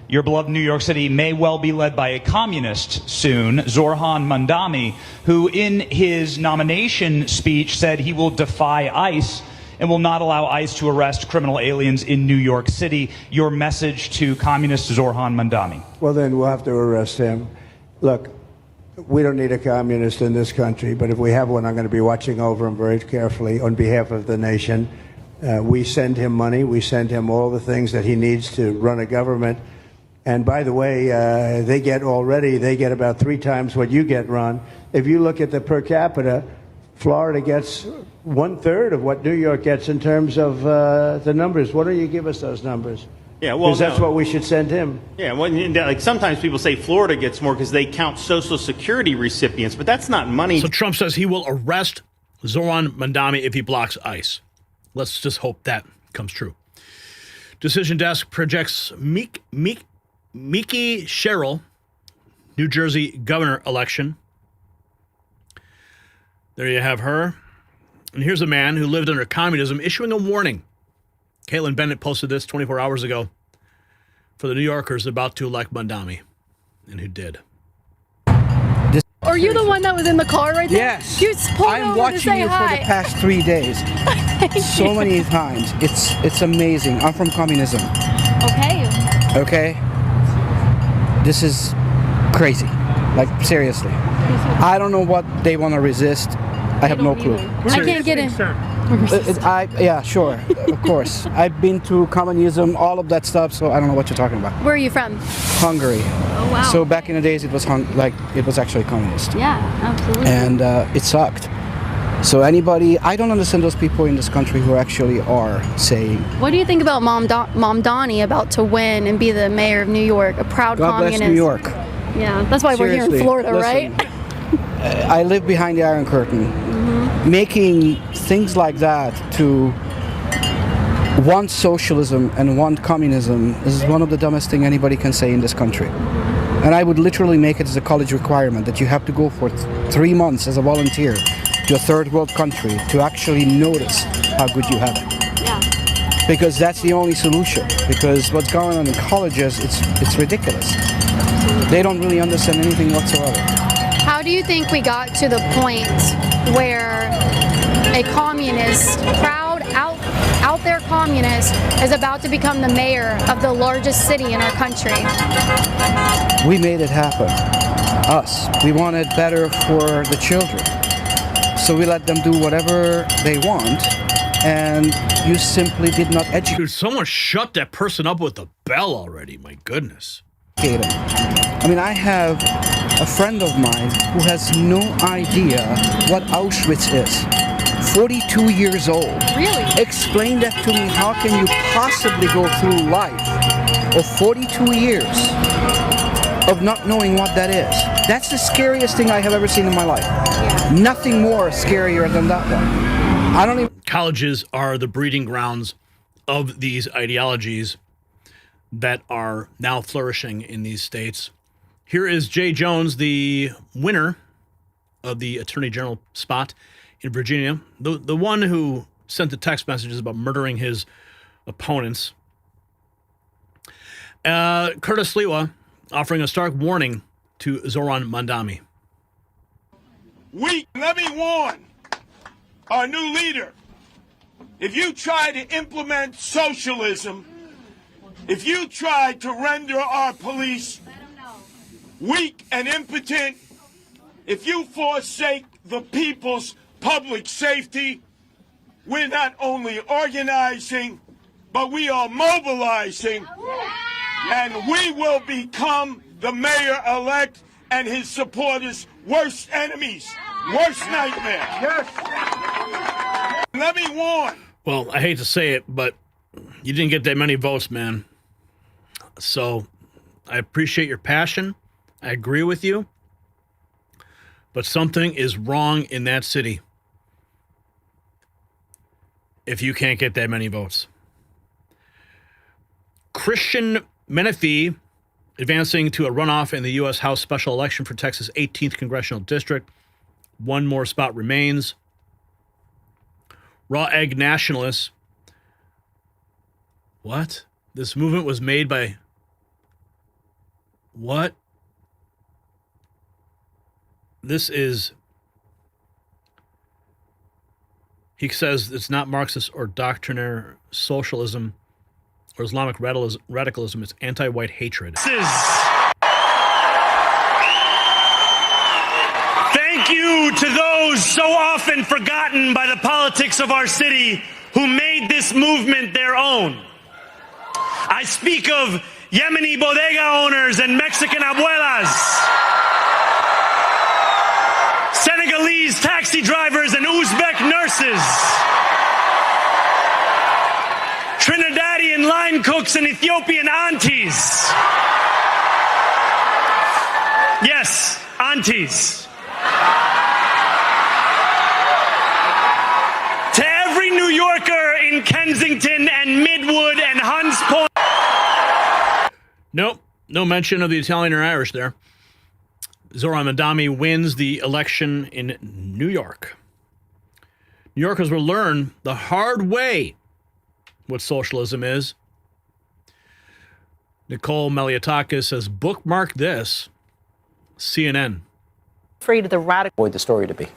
Your beloved New York City may well be led by a communist soon, Zohran Mamdani, who in his nomination speech said he will defy ICE and will not allow ICE to arrest criminal aliens in New York City. Your message to communist Zohran Mamdani. Well, then we'll have to arrest him. Look, we don't need a communist in this country, but if we have one, I'm going to be watching over him very carefully on behalf of the nation. We send him money. We send him all the things that he needs to run a government. And by the way, they get about 3 times what you get, Ron. If you look at the per capita, Florida gets 1/3 of what New York gets in terms of the numbers. Why don't you give us those numbers? Yeah, well, because that's what we should send him. Yeah, well, like sometimes people say Florida gets more because they count Social Security recipients, but that's not money. So Trump says he will arrest Zohran Mamdani if he blocks ICE. Let's just hope that comes true. Decision Desk projects Mickey Sherrill, New Jersey governor election. There you have her. And here's a man who lived under communism issuing a warning. Caitlin Bennett posted this 24 hours ago for the New Yorkers about to elect Mamdani, and who did. Are you the one that was in the car right there? Yes. You I'm watching you for the past 3 days. So many times. It's amazing. I'm from communism. Okay. This is crazy. Like, seriously. I don't know what they want to resist. I have no clue. I can't get in. Yeah, sure. Of course. I've been to communism, all of that stuff, so I don't know what you're talking about. Where are you from? Hungary. Oh, wow. So back in the days, it was actually communist. Yeah, absolutely. And it sucked. So I don't understand those people in this country who actually are saying. What do you think about Mom Donnie about to win and be the mayor of New York, a proud God communist? bless New York. Yeah, that's why Seriously, we're here in Florida, listen, right? I live behind the Iron Curtain. Making things like that to want socialism and want communism is one of the dumbest things anybody can say in this country. And I would literally make it as a college requirement that you have to go for 3 months as a volunteer to a third world country to actually notice how good you have it. Yeah. Because that's the only solution. Because what's going on in colleges, it's ridiculous. They don't really understand anything whatsoever. How do you think we got to the point where a communist, proud, out there communist, is about to become the mayor of the largest city in our country? We made it happen. Us. We wanted better for the children. So we let them do whatever they want, and you simply did not educate. Dude, someone shut that person up with a bell already. My goodness. I mean, I have a friend of mine who has no idea what Auschwitz is. 42 years old. Really? Explain that to me. How can you possibly go through life of 42 years of not knowing what that is? That's the scariest thing I have ever seen in my life. Yeah. Nothing more scarier than that one. I don't even. Colleges are the breeding grounds of these ideologies that are now flourishing in these states. Here is Jay Jones, the winner of the Attorney General spot in Virginia, the one who sent the text messages about murdering his opponents. Curtis Sliwa offering a stark warning to Zoran Mandami. Let me warn our new leader. If you try to implement socialism, if you try to render our police weak and impotent, if you forsake the people's public safety, we're not only organizing, but we are mobilizing, and we will become the mayor-elect and his supporters' worst enemies, worst nightmare. Yes. Let me warn. Well, I hate to say it, but you didn't get that many votes, man. So I appreciate your passion. I agree with you. But something is wrong in that city if you can't get that many votes. Christian Menifee advancing to a runoff in the U.S. House special election for Texas' 18th congressional district. One more spot remains. Raw Egg Nationalists. What? This movement was made by... What? This is... He says it's not Marxist or doctrinaire socialism or Islamic radicalism. It's anti-white hatred. Thank you to those so often forgotten by the politics of our city who made this movement their own. I speak of Yemeni bodega owners and Mexican abuelas, Senegalese taxi drivers and Uzbek nurses, Trinidadian line cooks and Ethiopian aunties. Yes, aunties. To every New Yorker in Kensington and Midwood and Hunts Point. Nope, no mention of the Italian or Irish there. Zoran Mandami wins the election in New York. New Yorkers will learn the hard way what socialism is. Nicole Meliatakis says, bookmark this. CNN. Afraid of the radical. What would the story to be?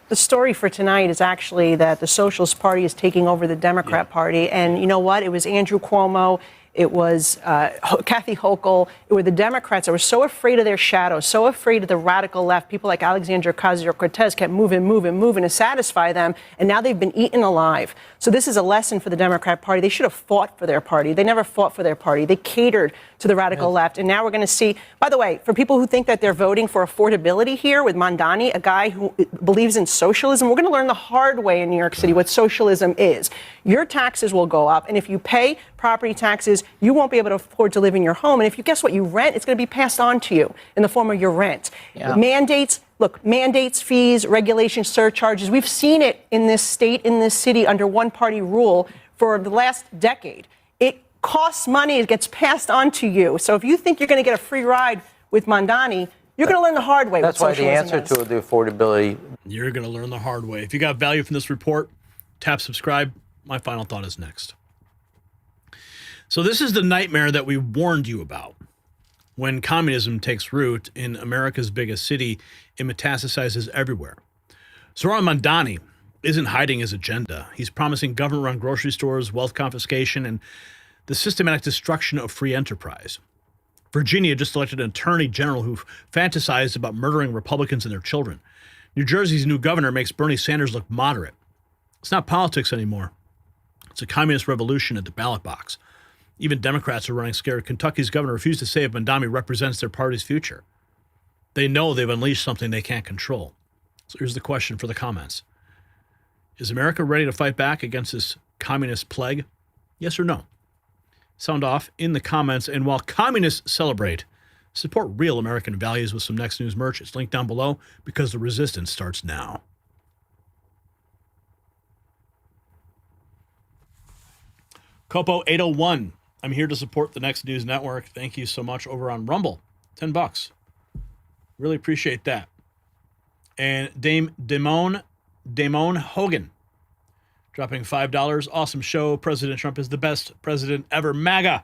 The story for tonight is actually that the Socialist Party is taking over the Democrat Party. And you know what? It was Andrew Cuomo It was Kathy Hochul. It were the Democrats that were so afraid of their shadows, so afraid of the radical left. People like Alexandria Ocasio-Cortez kept moving to satisfy them, and now they've been eaten alive. So this is a lesson for the Democrat Party. They should have fought for their party. They never fought for their party. They catered to the radical left, and now we're going to see. By the way, for people who think that they're voting for affordability here with Mamdani, a guy who believes in socialism, we're going to learn the hard way in New York City what socialism is. Your taxes will go up, and if you pay property taxes, you won't be able to afford to live in your home. And if you guess what you rent, it's going to be passed on to you in the form of your rent. Yeah. Mandates, fees, regulations, surcharges. We've seen it in this state, in this city, under one-party rule for the last decade. It costs money. It gets passed on to you. So if you think you're going to get a free ride with Mamdani, you're going to learn the hard way. That's why the answer to the affordability. You're going to learn the hard way. If you got value from this report, tap subscribe. My final thought is next. So this is the nightmare that we warned you about. When communism takes root in America's biggest city, it metastasizes everywhere. Zohran Mamdani isn't hiding his agenda. He's promising government-run grocery stores, wealth confiscation, and the systematic destruction of free enterprise. Virginia just elected an attorney general who fantasized about murdering Republicans and their children. New Jersey's new governor makes Bernie Sanders look moderate. It's not politics anymore. It's a communist revolution at the ballot box. Even Democrats are running scared. Kentucky's governor refused to say if Mamdani represents their party's future. They know they've unleashed something they can't control. So here's the question for the comments. Is America ready to fight back against this communist plague? Yes or no? Sound off in the comments. And while communists celebrate, support real American values with some Next News merch. It's linked down below because the resistance starts now. Copo 801. I'm here to support the Next News Network. Thank you so much. Over on Rumble, $10. Really appreciate that. And Dame Damone Hogan dropping $5. Awesome show. President Trump is the best president ever. MAGA.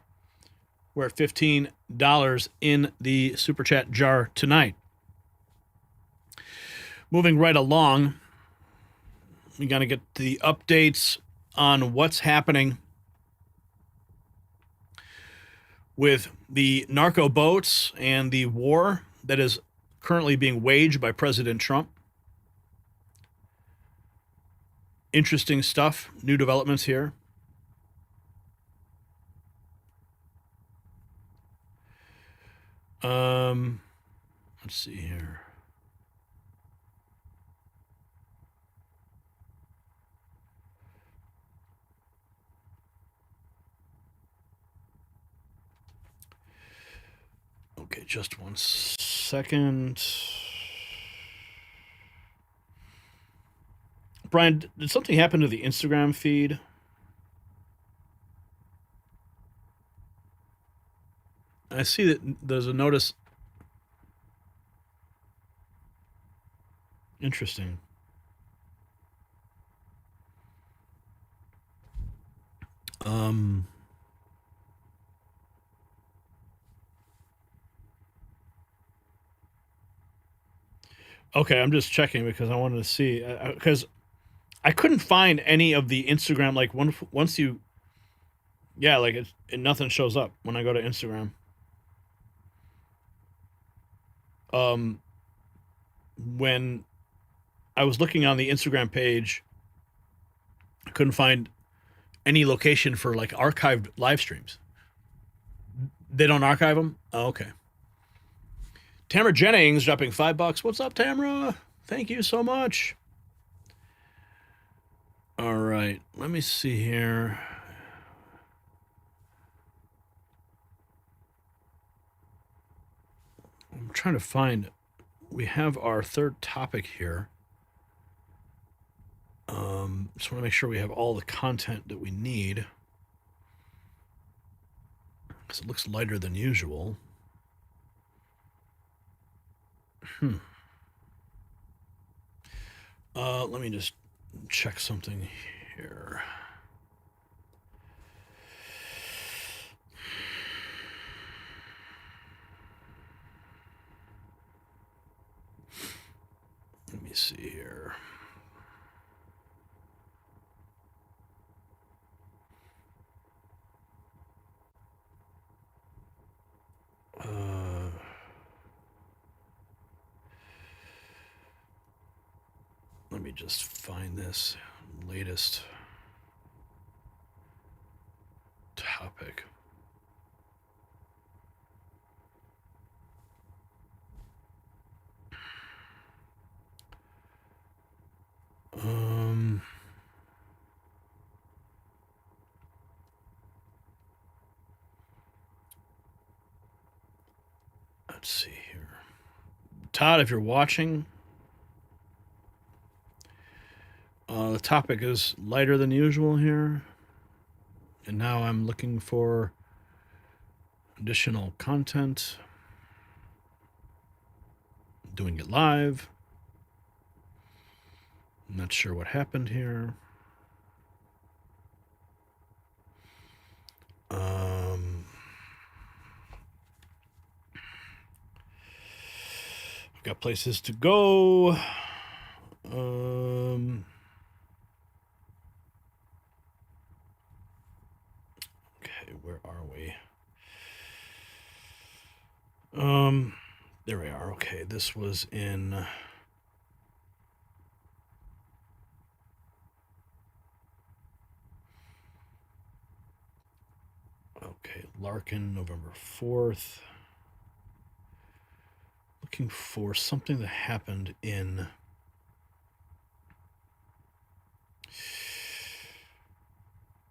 We're at $15 in the Super Chat jar tonight. Moving right along, we got to get the updates on what's happening with the narco boats and the war that is currently being waged by President Trump. Interesting stuff, new developments here. Let's see here. Okay, just 1 second. Brian, did something happen to the Instagram feed? I see that there's a notice. Interesting. Okay, I'm just checking because I wanted to see, because I couldn't find any of the Instagram, like once you, yeah, like nothing shows up when I go to Instagram. When I was looking on the Instagram page, I couldn't find any location for like archived live streams. They don't archive them? Oh, okay. Tamara Jennings dropping $5. What's up, Tamara? Thank you so much. All right, let me see here. I'm trying to find, we have our third topic here. Just want to make sure we have all the content that we need, because it looks lighter than usual. Let me just check something here. Let me see here. me just find this latest topic. Let's see here. Todd, if you're watching, the topic is lighter than usual here. And now I'm looking for additional content. Doing it live. I'm not sure what happened here. I've got places to go. Okay, where are we? There we are. Okay, this was in Larkin, November 4th. Looking for something that happened in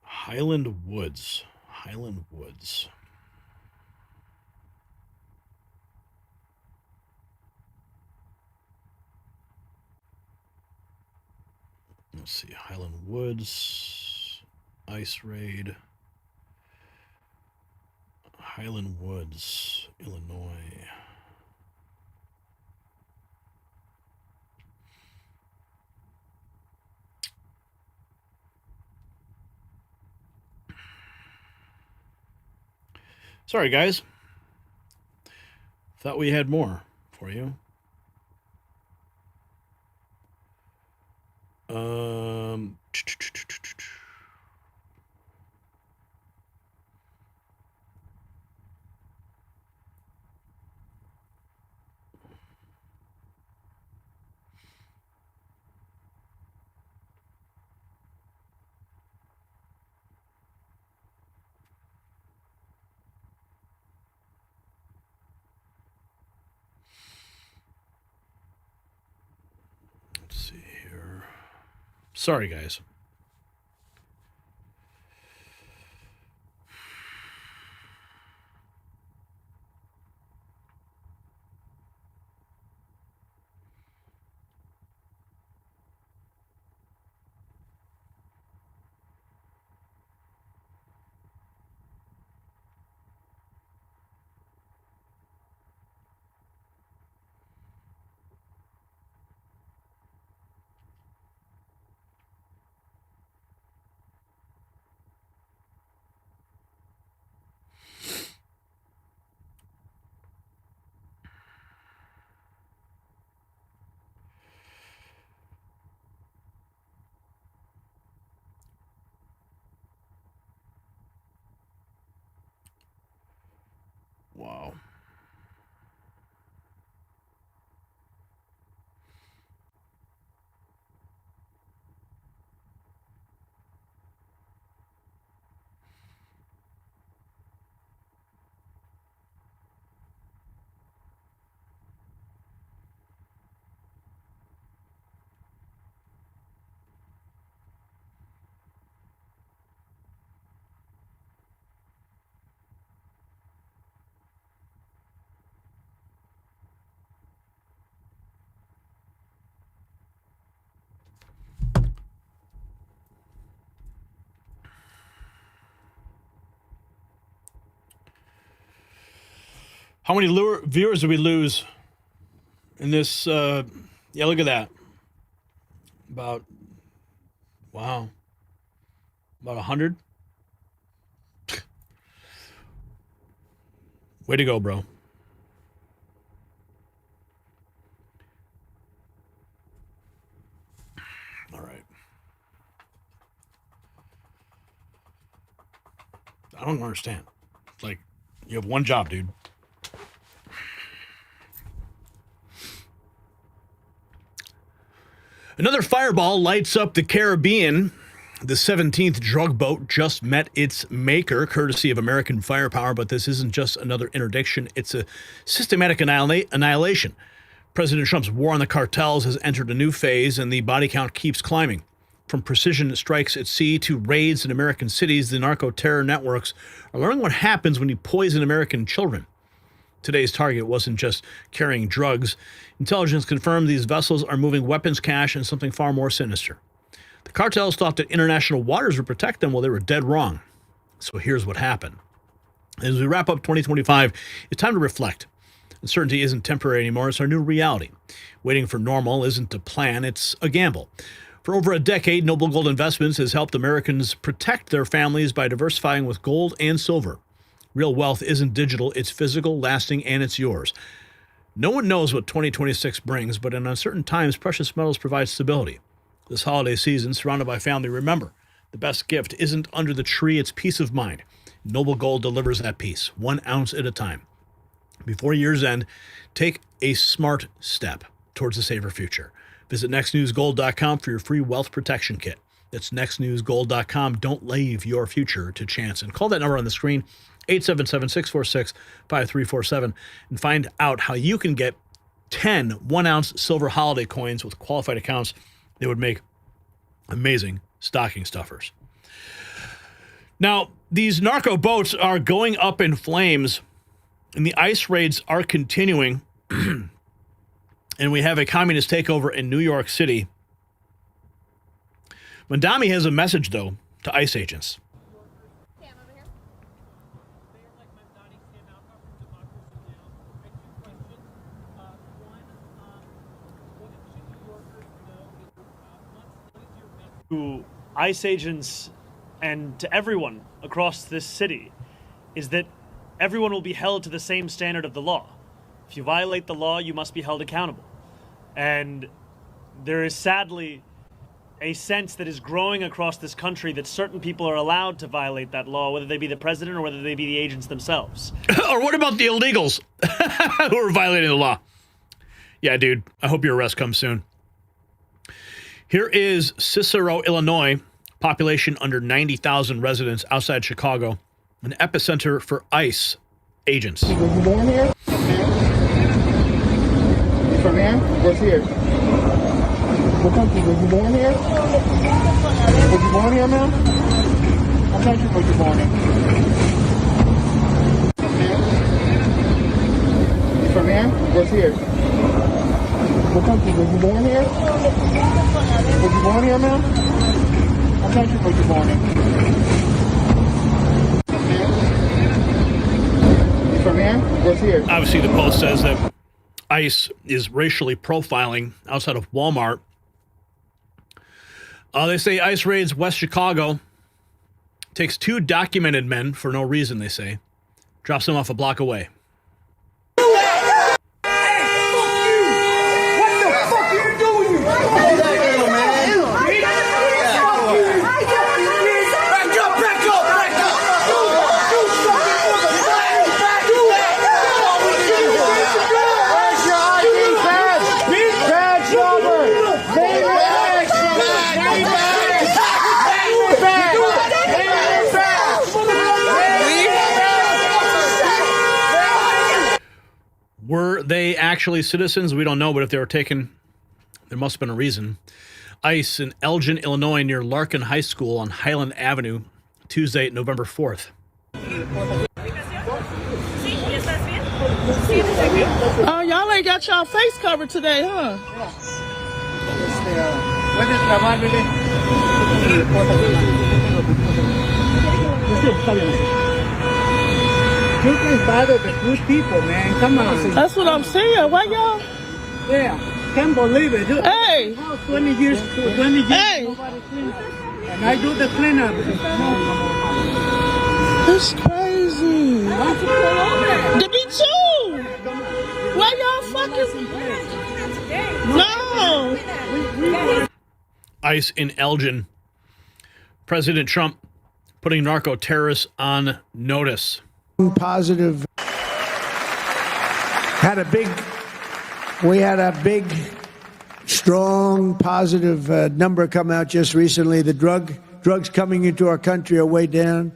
Highland Woods. Highland Woods. Let's see, Highland Woods, ice raid. Highland Woods, Illinois. Sorry, guys. Thought we had more for you. Let's see here. Sorry, guys. Wow. How many viewers did we lose in this? Yeah, look at that. About, wow. About 100. Way to go, bro. All right. I don't understand. Like, you have one job, dude. Another fireball lights up the Caribbean. The 17th drug boat just met its maker, courtesy of American firepower, but this isn't just another interdiction. It's a systematic annihilation. President Trump's war on the cartels has entered a new phase, and the body count keeps climbing. From precision strikes at sea to raids in American cities, the narco-terror networks are learning what happens when you poison American children. Today's target wasn't just carrying drugs. Intelligence confirmed these vessels are moving weapons, cash, and something far more sinister. The cartels thought that international waters would protect them. Well, they were dead wrong. So here's what happened. As we wrap up 2025, it's time to reflect. Uncertainty isn't temporary anymore. It's our new reality. Waiting for normal isn't a plan. It's a gamble. For over a decade, Noble Gold Investments has helped Americans protect their families by diversifying with gold and silver. Real wealth isn't digital. It's physical, lasting, and it's yours. No one knows what 2026 brings, but in uncertain times, precious metals provide stability. This holiday season, surrounded by family, remember, the best gift isn't under the tree, it's peace of mind. Noble Gold delivers that peace, 1 ounce at a time. Before year's end, take a smart step towards a safer future. Visit nextnewsgold.com for your free wealth protection kit. That's nextnewsgold.com. Don't leave your future to chance. And call that number on the screen, 877-646-5347, and find out how you can get 10 1-ounce silver holiday coins with qualified accounts. They would make amazing stocking stuffers. Now, these narco boats are going up in flames, and the ICE raids are continuing. And we have a communist takeover in New York City. Mandami has a message, though, to ICE agents. To ICE agents and to everyone across this city is that everyone will be held to the same standard of the law. If you violate the law, you must be held accountable. And there is sadly a sense that is growing across this country that certain people are allowed to violate that law, whether they be the president or whether they be the agents themselves. Or what about the illegals who are violating the law? Yeah, dude, I hope your arrest comes soon. Here is Cicero, Illinois, population under 90,000 residents outside Chicago, an epicenter for ICE agents. Was you born here? You from here? What's here? What country? Was you born here? Was you born here, ma'am? What country was you born in? You from here? What's here? What country? Was you born here? Was you born here, ma'am? What country was you born in? You from here? What's here? Obviously, the Post says that ICE is racially profiling outside of Walmart. They say ICE raids West Chicago, takes 2 documented men for no reason, they say, drops them off a block away. Were they actually citizens? We don't know, but if they were taken, there must have been a reason. ICE in Elgin, Illinois, near Larkin High School on Highland Avenue, Tuesday, November 4th. Y'all ain't got y'all face covered today, huh? You can bother the good people, man. Come on. That's what I'm saying. Why y'all? Yeah, can't believe it. Hey! 20 years. Hey! Nobody clean up. And I do the cleanup. That's crazy. To be too. Why y'all fucking? No. ICE in Elgin. President Trump putting narco terrorists on notice. Positive. We had a big strong, positive number come out just recently. The drugs coming into our country are way down.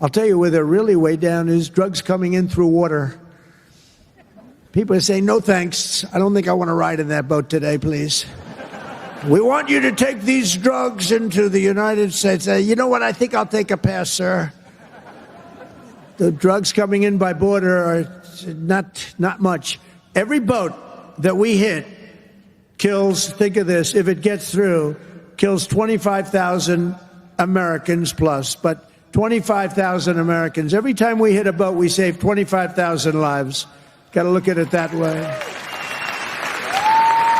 I'll tell you where they're really way down is drugs coming in through water. People are saying, no thanks. I don't think I want to ride in that boat today, please. We want you to take these drugs into the United States. You know what? I think I'll take a pass, sir. The drugs coming in by border are not much. Every boat that we hit kills, think of this, if it gets through, kills 25,000 Americans plus, but 25,000 Americans. Every time we hit a boat, we save 25,000 lives. Got to look at it that way.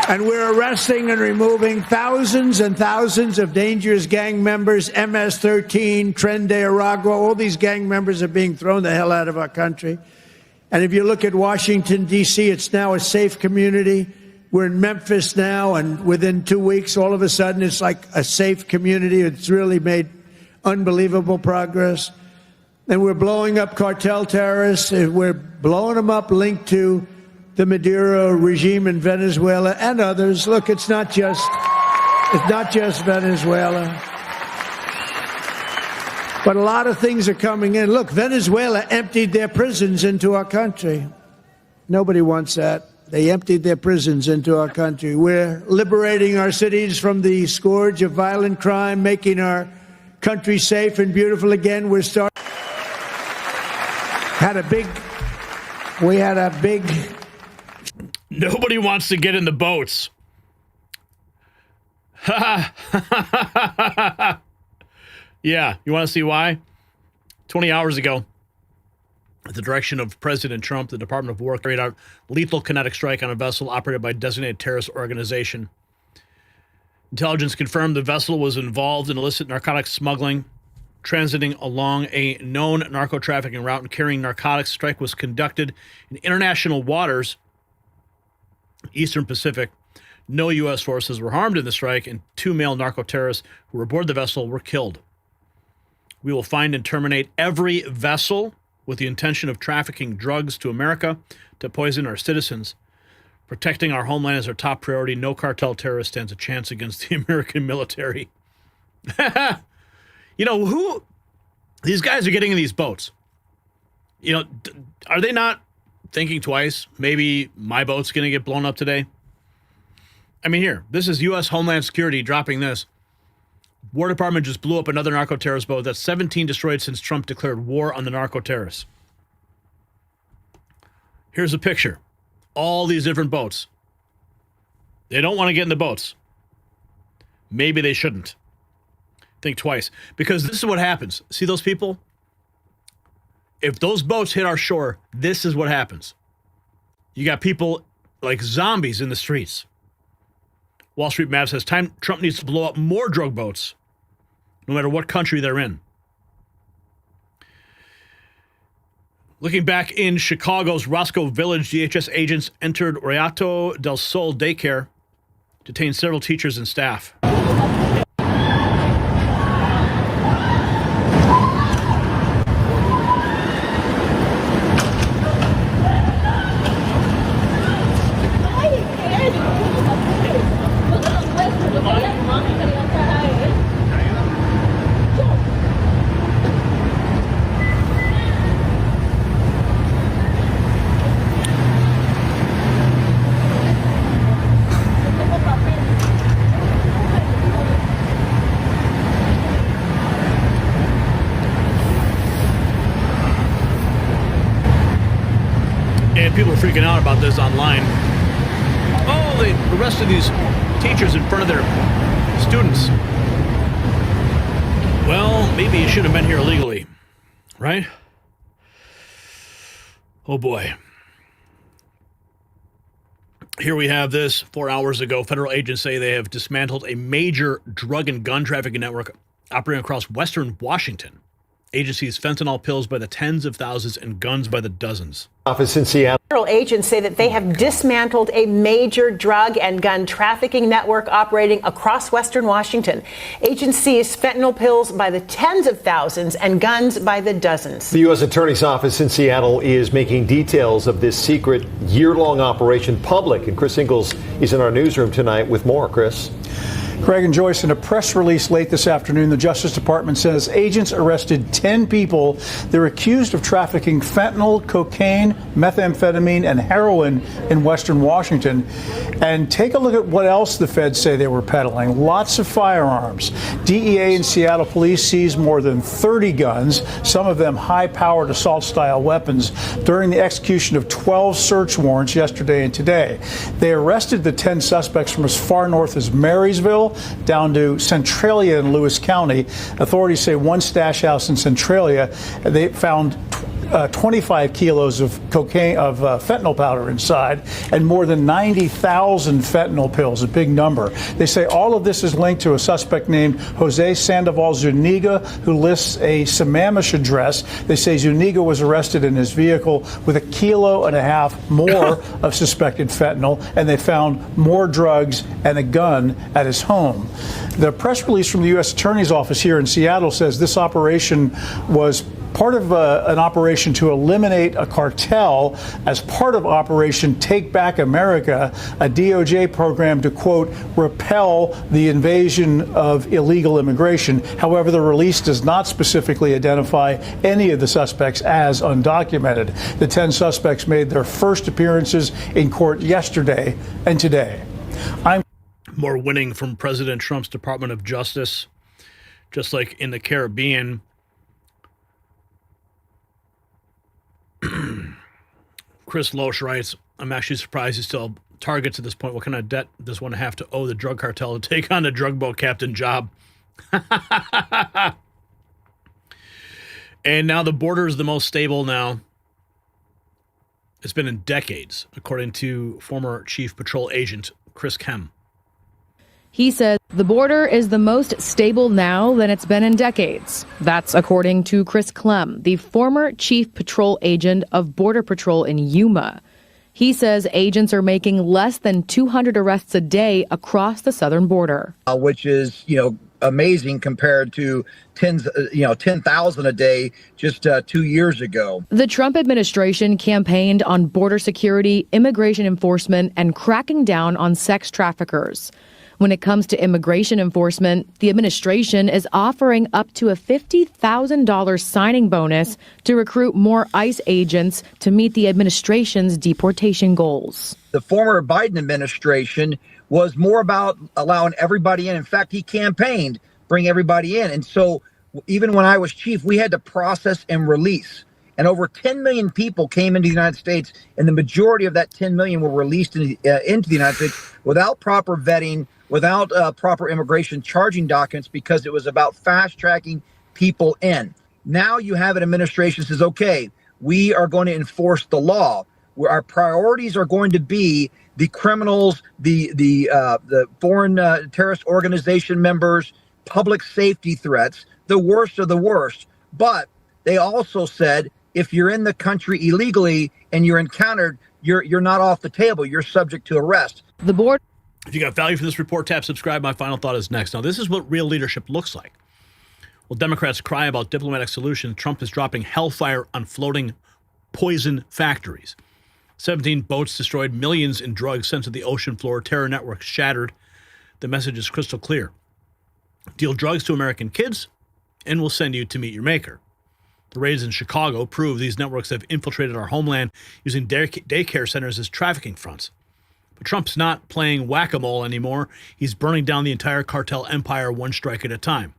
And we're arresting and removing thousands and thousands of dangerous gang members, MS-13, Tren de Aragua, all these gang members are being thrown the hell out of our country. And if you look at Washington, D.C., it's now a safe community. We're in Memphis now, and within 2 weeks, all of a sudden, it's like a safe community. It's really made unbelievable progress. And we're blowing up cartel terrorists. We're blowing them up linked to the Maduro regime in Venezuela and others. Look, it's not just Venezuela. But a lot of things are coming in. Look, Venezuela emptied their prisons into our country. Nobody wants that. They emptied their prisons into our country. We're liberating our cities from the scourge of violent crime, making our country safe and beautiful again. We had a big Nobody wants to get in the boats. Yeah, you want to see why? 20 hours ago, at the direction of President Trump, the Department of War carried out lethal kinetic strike on a vessel operated by a designated terrorist organization. Intelligence confirmed the vessel was involved in illicit narcotics smuggling, transiting along a known narco-trafficking route and carrying narcotics. Strike was conducted in international waters, Eastern Pacific. No U.S. forces were harmed in the strike, and 2 male narco-terrorists who were aboard the vessel were killed. We will find and terminate every vessel with the intention of trafficking drugs to America to poison our citizens. Protecting our homeland is our top priority. No cartel terrorist stands a chance against the American military. You know, who these guys are getting in these boats? You know, are they not thinking twice? Maybe my boat's going to get blown up today. I mean, here, this is U.S. Homeland Security dropping this. War Department just blew up another narco-terrorist boat. That's 17 destroyed since Trump declared war on the narco-terrorists. Here's a picture. All these different boats. They don't want to get in the boats. Maybe they shouldn't. Think twice. Because this is what happens. See those people? If those boats hit our shore, this is what happens. You got people like zombies in the streets. Wall Street Map says Trump needs to blow up more drug boats, no matter what country they're in. Looking back in Chicago's Roscoe Village, DHS agents entered Rialto del Sol daycare, detained several teachers and staff. People are freaking out about this online. Oh, they arrested these teachers in front of their students. Well, maybe you should have been here illegally, right? Oh boy. Here we have this 4 hours ago. Federal agents say they have dismantled a major drug and gun trafficking network operating across western Washington. Agencies fentanyl pills by the tens of thousands and guns by the dozens. Office in Seattle. Federal agents say that they have dismantled a major drug and gun trafficking network operating across Western Washington. Agents seize fentanyl pills by the tens of thousands and guns by the dozens. The U.S. Attorney's Office in Seattle is making details of this secret year-long operation public. And Chris Ingalls is in our newsroom tonight with more. Chris. Craig and Joyce, in a press release late this afternoon, the Justice Department says agents arrested 10 people. They're accused of trafficking fentanyl, cocaine, methamphetamine, and heroin in Western Washington. And take a look at what else the feds say they were peddling. Lots of firearms. DEA and Seattle police seized more than 30 guns, some of them high-powered assault-style weapons, during the execution of 12 search warrants yesterday and today. They arrested the 10 suspects from as far north as Marysville down to Centralia in Lewis County. Authorities say one stash house in Centralia, they found 25 kilos of cocaine, of fentanyl powder inside, and more than 90,000 fentanyl pills, a big number. They say all of this is linked to a suspect named Jose Sandoval Zuniga, who lists a Sammamish address. They say Zuniga was arrested in his vehicle with 1.5 kilos more of suspected fentanyl, and they found more drugs and a gun at his home. The press release from the U.S. Attorney's Office here in Seattle says this operation was part of an operation to eliminate a cartel as part of Operation Take Back America, a DOJ program to, quote, repel the invasion of illegal immigration. However, the release does not specifically identify any of the suspects as undocumented. The 10 suspects made their first appearances in court yesterday and today. More winning from President Trump's Department of Justice, just like in the Caribbean. Chris Loeffler writes, I'm actually surprised he's still targets at this point. What kind of debt does one have to owe the drug cartel to take on the drug boat captain job? And now the border is the most stable now it's been in decades, according to former Chief Patrol Agent Chris Clem. He says the border is the most stable now than it's been in decades. That's according to Chris Clem, the former chief patrol agent of Border Patrol in Yuma. He says agents are making less than 200 arrests a day across the southern border. Which is, amazing compared to 10,000 a day just 2 years ago. The Trump administration campaigned on border security, immigration enforcement, and cracking down on sex traffickers. When it comes to immigration enforcement, the administration is offering up to a $50,000 signing bonus to recruit more ICE agents to meet the administration's deportation goals. The former Biden administration was more about allowing everybody in. In fact, he campaigned, bring everybody in. And so even when I was chief, we had to process and release. And over 10 million people came into the United States, and the majority of that 10 million were released into the United States without proper vetting, without proper immigration charging documents, because it was about fast-tracking people in. Now you have an administration that says, okay, we are going to enforce the law, where our priorities are going to be the criminals, the foreign terrorist organization members, public safety threats, the worst of the worst. But they also said, if you're in the country illegally and you're encountered, you're not off the table. You're subject to arrest. The board. If you got value from this report, tap subscribe. My final thought is next. Now, this is what real leadership looks like. While Democrats cry about diplomatic solutions, Trump is dropping hellfire on floating poison factories. 17 boats destroyed, millions in drugs sent to the ocean floor, terror networks shattered. The message is crystal clear. Deal drugs to American kids, and we'll send you to meet your maker. The raids in Chicago prove these networks have infiltrated our homeland using daycare centers as trafficking fronts. But Trump's not playing whack-a-mole anymore. He's burning down the entire cartel empire one strike at a time.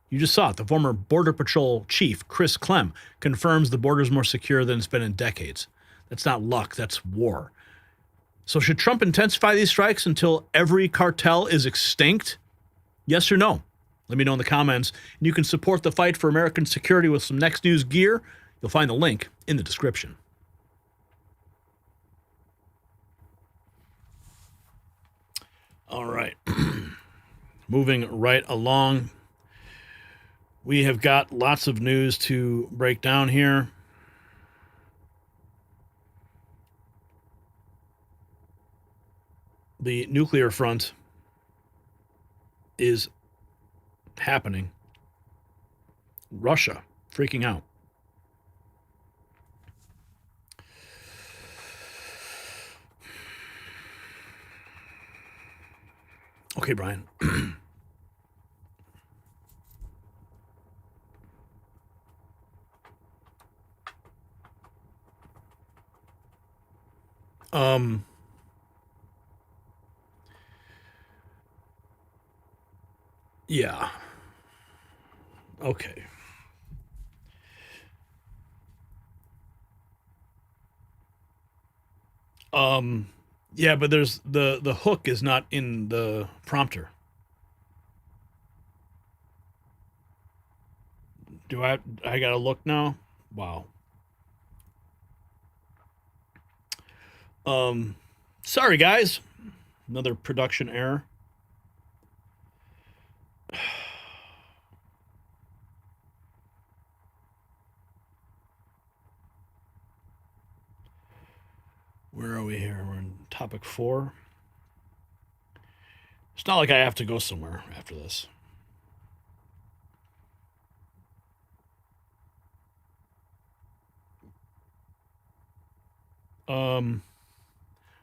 You just saw it. The former Border Patrol chief, Chris Clem, confirms the border's more secure than it's been in decades. That's not luck, that's war. So should Trump intensify these strikes until every cartel is extinct? Yes or no? Let me know in the comments. And you can support the fight for American security with some Next News gear. You'll find the link in the description. All right. Moving right along. We have got lots of news to break down here. The nuclear front is happening. Russia freaking out. Okay, Brian. Yeah. Okay. Yeah, but there's the hook is not in the prompter. Do I gotta look now? Wow. Sorry guys. Another production error. Where are we here? We're in topic 4. It's not like I have to go somewhere after this.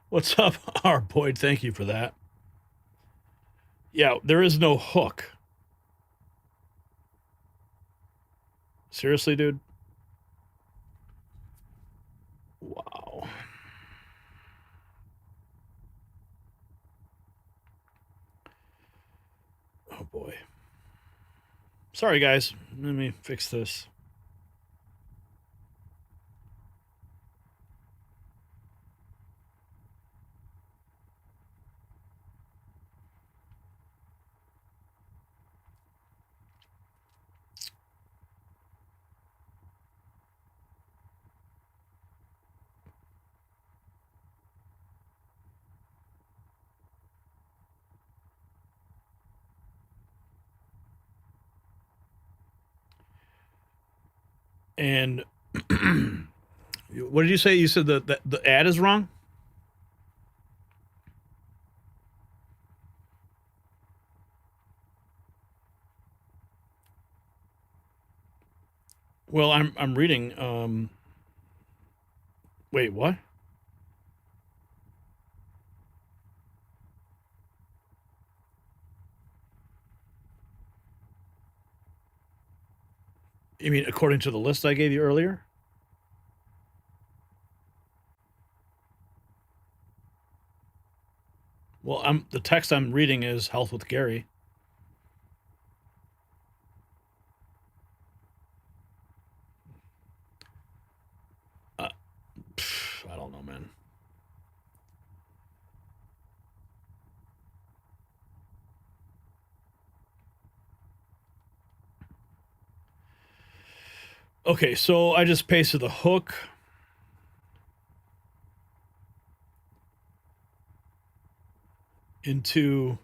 What's up, our Boyd? Thank you for that. Yeah, there is no hook. Seriously, dude? Wow. Oh, boy. Sorry, guys. Let me fix this. And what did you say? You said that the ad is wrong? Well, I'm reading. Wait, what? You mean according to the list I gave you earlier? Well, the text I'm reading is Health with Gary. I don't know, man. Okay, so I just pasted the hook. Into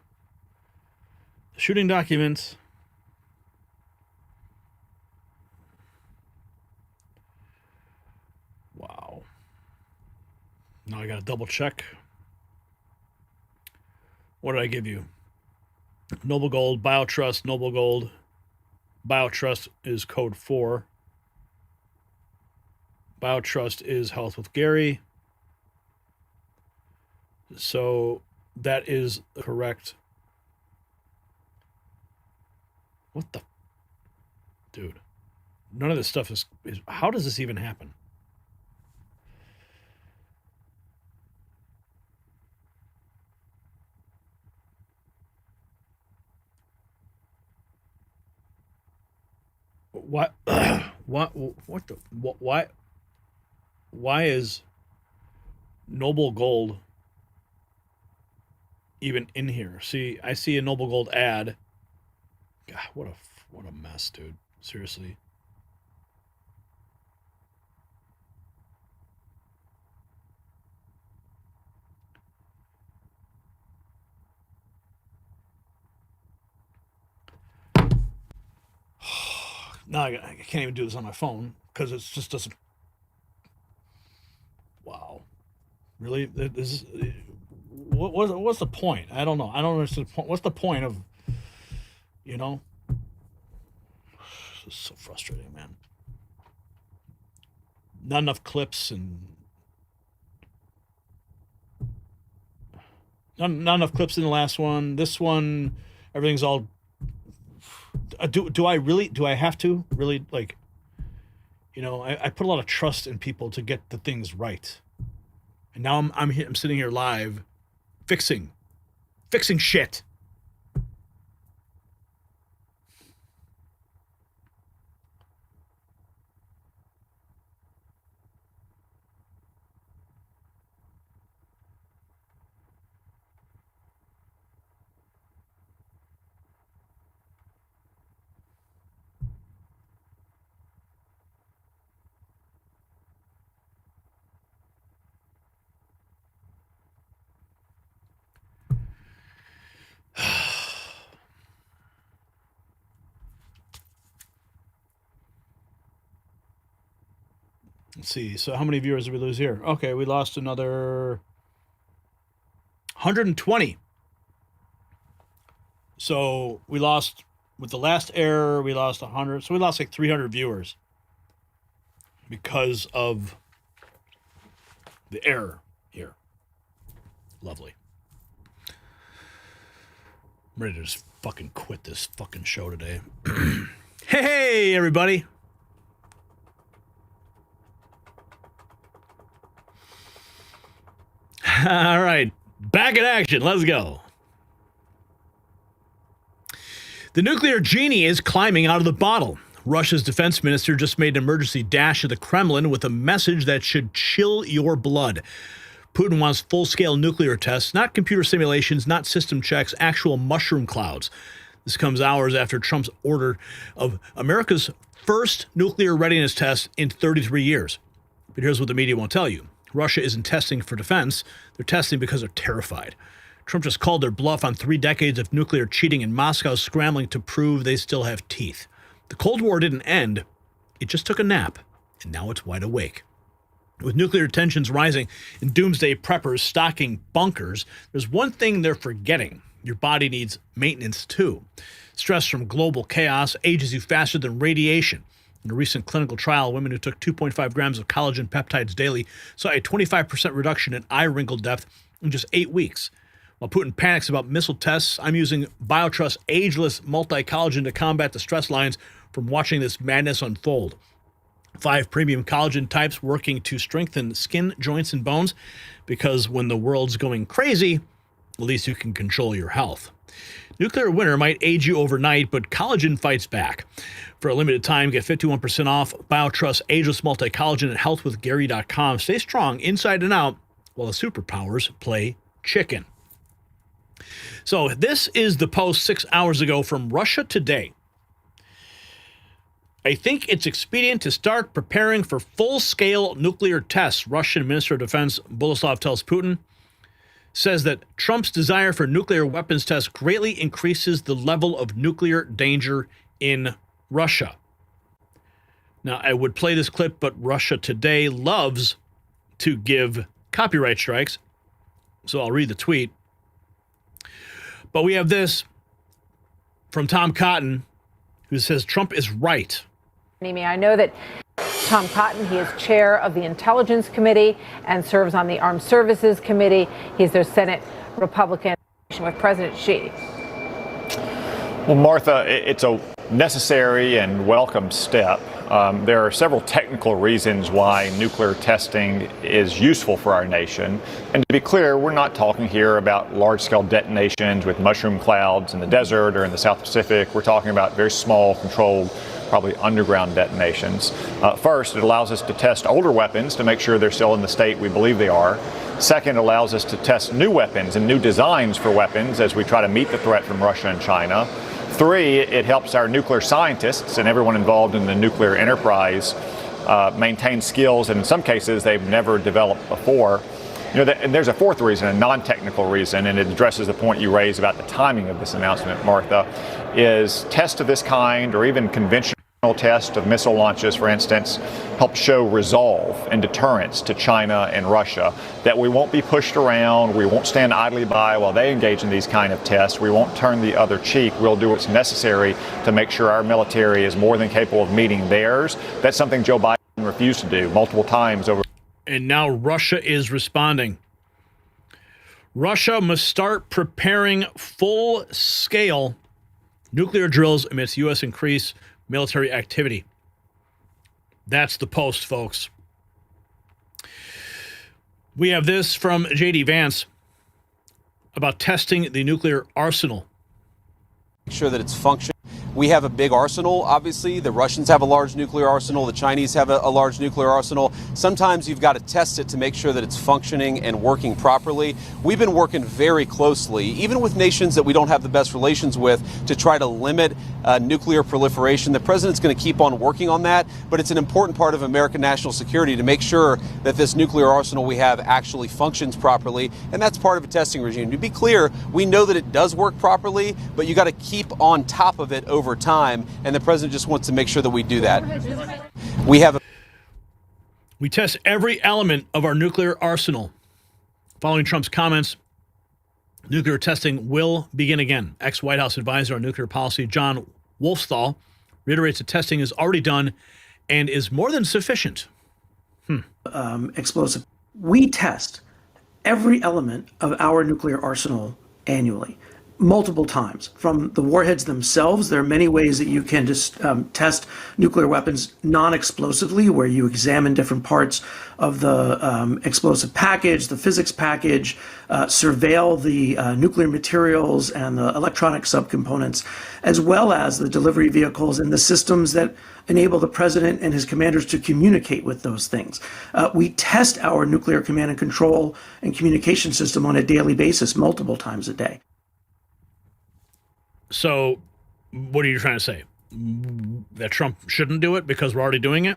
the shooting documents. Wow. Now I got to double check. What did I give you? Noble Gold, BioTrust, Noble Gold. BioTrust is code 4. BioTrust is Health with Gary. So that is correct. What the? Dude. None of this stuff is how does this even happen? What? What the? Why is Noble Gold even in here? See, I see a Noble Gold ad. God, what a mess, dude. Seriously. Now I can't even do this on my phone because it just doesn't. Wow. Really? What's the point? I don't know. I don't understand the point. What's the point of, you know? It's so frustrating, man. Not enough clips and not enough clips in the last one. This one, everything's all. Do I have to really, like, you know, I put a lot of trust in people to get the things right. And now I'm sitting here live fixing shit. Let's see. So how many viewers did we lose here? Okay, we lost another 120. So we lost, with the last error, we lost 100. So we lost like 300 viewers because of the error here. Lovely. I'm ready to just fucking quit this fucking show today. Hey, everybody. All right, back in action. Let's go. The nuclear genie is climbing out of the bottle. Russia's defense minister just made an emergency dash to the Kremlin with a message that should chill your blood. Putin wants full-scale nuclear tests, not computer simulations, not system checks, actual mushroom clouds. This comes hours after Trump's order of America's first nuclear readiness test in 33 years. But here's what the media won't tell you. Russia isn't testing for defense. They're testing because they're terrified. Trump just called their bluff on 3 decades of nuclear cheating, and Moscow scrambling to prove they still have teeth. The Cold War didn't end. It just took a nap, and now it's wide awake. With nuclear tensions rising and doomsday preppers stocking bunkers, there's one thing they're forgetting. Your body needs maintenance, too. Stress from global chaos ages you faster than radiation. In a recent clinical trial, women who took 2.5 grams of collagen peptides daily saw a 25% reduction in eye wrinkle depth in just 8 weeks. While Putin panics about missile tests, I'm using BioTrust ageless multi-collagen to combat the stress lines from watching this madness unfold. 5 premium collagen types working to strengthen skin, joints, and bones, because when the world's going crazy, at least you can control your health. Nuclear winter might age you overnight, but collagen fights back. For a limited time, get 51% off BioTrust Ageless Multi-Collagen at healthwithgary.com. Stay strong inside and out while the superpowers play chicken. So this is the post 6 hours ago from Russia Today. I think it's expedient to start preparing for full-scale nuclear tests, Russian Minister of Defense Boleslav tells Putin. Says that Trump's desire for nuclear weapons tests greatly increases the level of nuclear danger in Russia. Now, I would play this clip, but Russia Today loves to give copyright strikes, so I'll read the tweet. But we have this from Tom Cotton, who says Trump is right. I know that Tom Cotton, he is chair of the Intelligence Committee and serves on the Armed Services Committee. He's their Senate Republican with President Xi. Well, Martha, it's a necessary and welcome step. There are several technical reasons why nuclear testing is useful for our nation. And to be clear, we're not talking here about large-scale detonations with mushroom clouds in the desert or in the South Pacific. We're talking about very small, controlled, probably underground detonations. First, it allows us to test older weapons to make sure they're still in the state we believe they are. Second, it allows us to test new weapons and new designs for weapons as we try to meet the threat from Russia and China. 3, it helps our nuclear scientists and everyone involved in the nuclear enterprise maintain skills that in some cases they've never developed before. You know, and there's a 4th reason, a non-technical reason, and it addresses the point you raised about the timing of this announcement, Martha, is tests of this kind or even conventional. Test of missile launches, for instance, help show resolve and deterrence to China and Russia, that we won't be pushed around, we won't stand idly by while they engage in these kind of tests, we won't turn the other cheek, we'll do what's necessary to make sure our military is more than capable of meeting theirs. That's something Joe Biden refused to do multiple times over. And now Russia is responding. Russia must start preparing full-scale nuclear drills amidst U.S. increased military activity. That's the Post, folks. We have this from J.D. Vance about testing the nuclear arsenal. Make sure that it's functioning. We have a big arsenal, obviously. The Russians have a large nuclear arsenal. The Chinese have a large nuclear arsenal. Sometimes you've got to test it to make sure that it's functioning and working properly. We've been working very closely, even with nations that we don't have the best relations with, to try to limit nuclear proliferation. The president's going to keep on working on that, but it's an important part of American national security to make sure that this nuclear arsenal we have actually functions properly, and that's part of a testing regime. To be clear, we know that it does work properly, but you got to keep on top of it over time, and the president just wants to make sure that we do that. We test every element of our nuclear arsenal. Following Trump's comments, nuclear testing will begin again. Ex-White House advisor on nuclear policy John Wolfthal reiterates that testing is already done and is more than sufficient. Explosive. We test every element of our nuclear arsenal annually, multiple times. From the warheads themselves, there are many ways that you can just test nuclear weapons non-explosively, where you examine different parts of the explosive package, the physics package, surveil the nuclear materials and the electronic subcomponents, as well as the delivery vehicles and the systems that enable the president and his commanders to communicate with those things. We test our nuclear command and control and communication system on a daily basis, multiple times a day. So what are you trying to say? That Trump shouldn't do it because we're already doing it?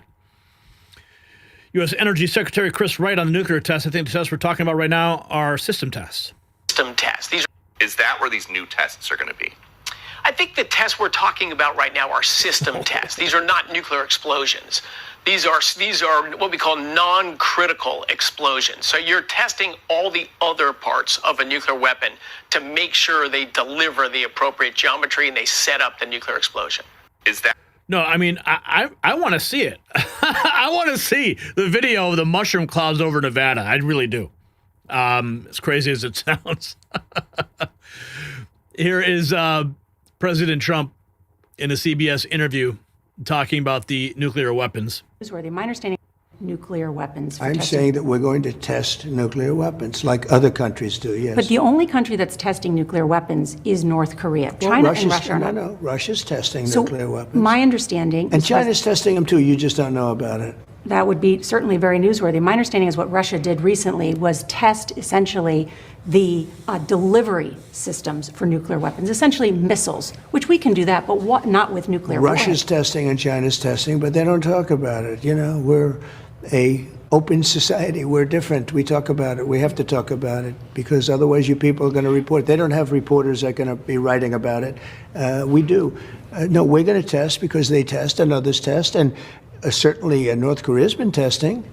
U.S. Energy Secretary Chris Wright on the nuclear tests. I think the tests we're talking about right now are system tests. System tests. Is that where these new tests are going to be? I think the tests we're talking about right now are system tests. These are not nuclear explosions. These are what we call non-critical explosions. So you're testing all the other parts of a nuclear weapon to make sure they deliver the appropriate geometry and they set up the nuclear explosion. Is that? No, I mean, I want to see it. I want to see the video of the mushroom clouds over Nevada. I really do. As crazy as it sounds. Here is President Trump in a CBS interview talking about the nuclear weapons. My understanding nuclear weapons. I'm saying that we're going to test nuclear weapons like other countries do, yes. But the only country that's testing nuclear weapons is North Korea. China and Russia are not. No, Russia's testing nuclear weapons. My understanding. And China's testing them too, you just don't know about it. That would be certainly very newsworthy. My understanding is what Russia did recently was test essentially the delivery systems for nuclear weapons, essentially missiles, which we can do that, but not with nuclear weapons. Russia's testing and China's testing, but they don't talk about it. You know, we're a open society. We're different. We talk about it. We have to talk about it because otherwise you people are going to report. They don't have reporters that are going to be writing about it. We do. No, we're going to test because they test and others test. And certainly North Korea's been testing.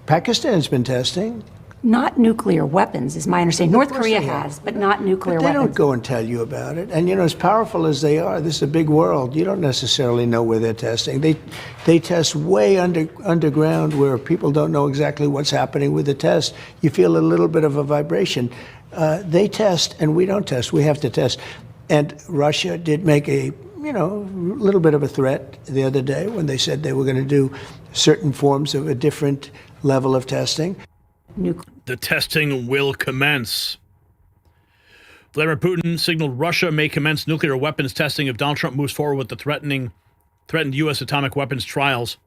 Pakistan's been testing. Not nuclear weapons, is my understanding. North Korea has, but not nuclear weapons. They don't go and tell you about it. And, you know, as powerful as they are, this is a big world. You don't necessarily know where they're testing. They test way underground where people don't know exactly what's happening with the test. You feel a little bit of a vibration. They test, and we don't test. We have to test. And Russia did make a little bit of a threat the other day when they said they were going to do certain forms of a different level of testing. The testing will commence. Vladimir Putin signaled Russia may commence nuclear weapons testing if Donald Trump moves forward with the threatened U.S. atomic weapons trials.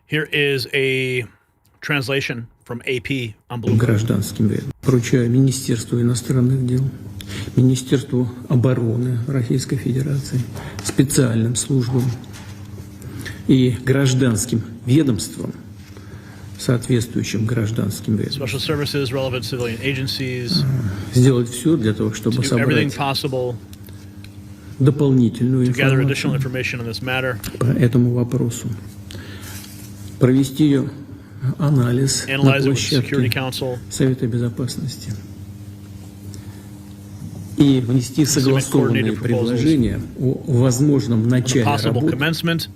Here is a translation from AP on Bloomberg. Гражданским вредом. Поручаю Министерству иностранных дел, Министерству обороны Российской Федерации, специальным службам и гражданским ведомствам, соответствующим гражданским ведомствам. Special services, relevant civilian agencies. Сделать все для того, чтобы to do everything собрать possible дополнительную to gather additional информацию information on this matter, по этому вопросу, провести ее анализ на analyze it with the Security площадке Council, Совета Безопасности и внести согласованные предложения о возможном on the начале possible работ commencement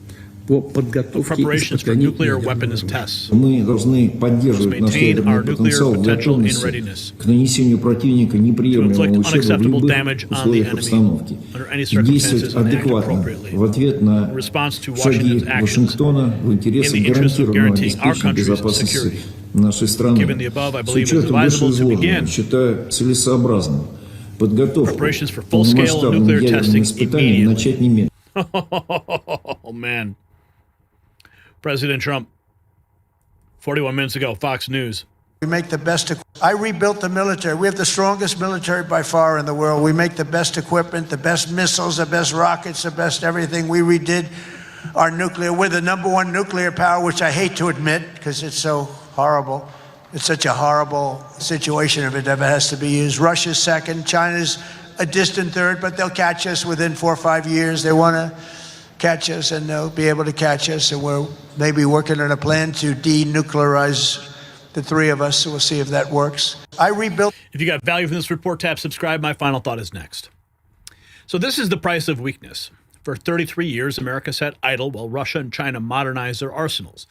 по of подготовке preparations for испытаний nuclear ядерного weapons оружия. tests. Мы должны поддерживать наш Maintain ядерный our nuclear потенциал в potential in готовности readiness к нанесению противника to неприемлемого inflict ущерба в unacceptable любых damage on the условиях enemy обстановки under any и действовать circumstances and act адекватно appropriately в ответ на in response to шаги Washington's actions Вашингтона в in интересах the interest of гарантированного guaranteeing our обеспечения country's безопасности security. нашей страны. Given the above, I С believe it is учетом advisable to вышеизложенного, begin считаю целесообразным подготовку preparations for к full-scale полномасштабным nuclear ядерным testing испытаниям начать немедленно. Oh, man. President Trump, 41 minutes ago, Fox News. We make the best. I rebuilt the military. We have the strongest military by far in the world. We make the best equipment, the best missiles, the best rockets, the best everything. We redid our nuclear. We're the #1 nuclear power, which I hate to admit because it's so horrible. It's such a horrible situation if it ever has to be used. Russia's second. China's a distant third, but they'll catch us within 4 or 5 years. They want to catch us, and they'll be able to catch us. And we're maybe working on a plan to denuclearize the three of us. So we'll see if that works. I rebuilt. If you got value from this report, tap subscribe. My final thought is next. So this is the price of weakness. For 33 years, America sat idle while Russia and China modernized their arsenals.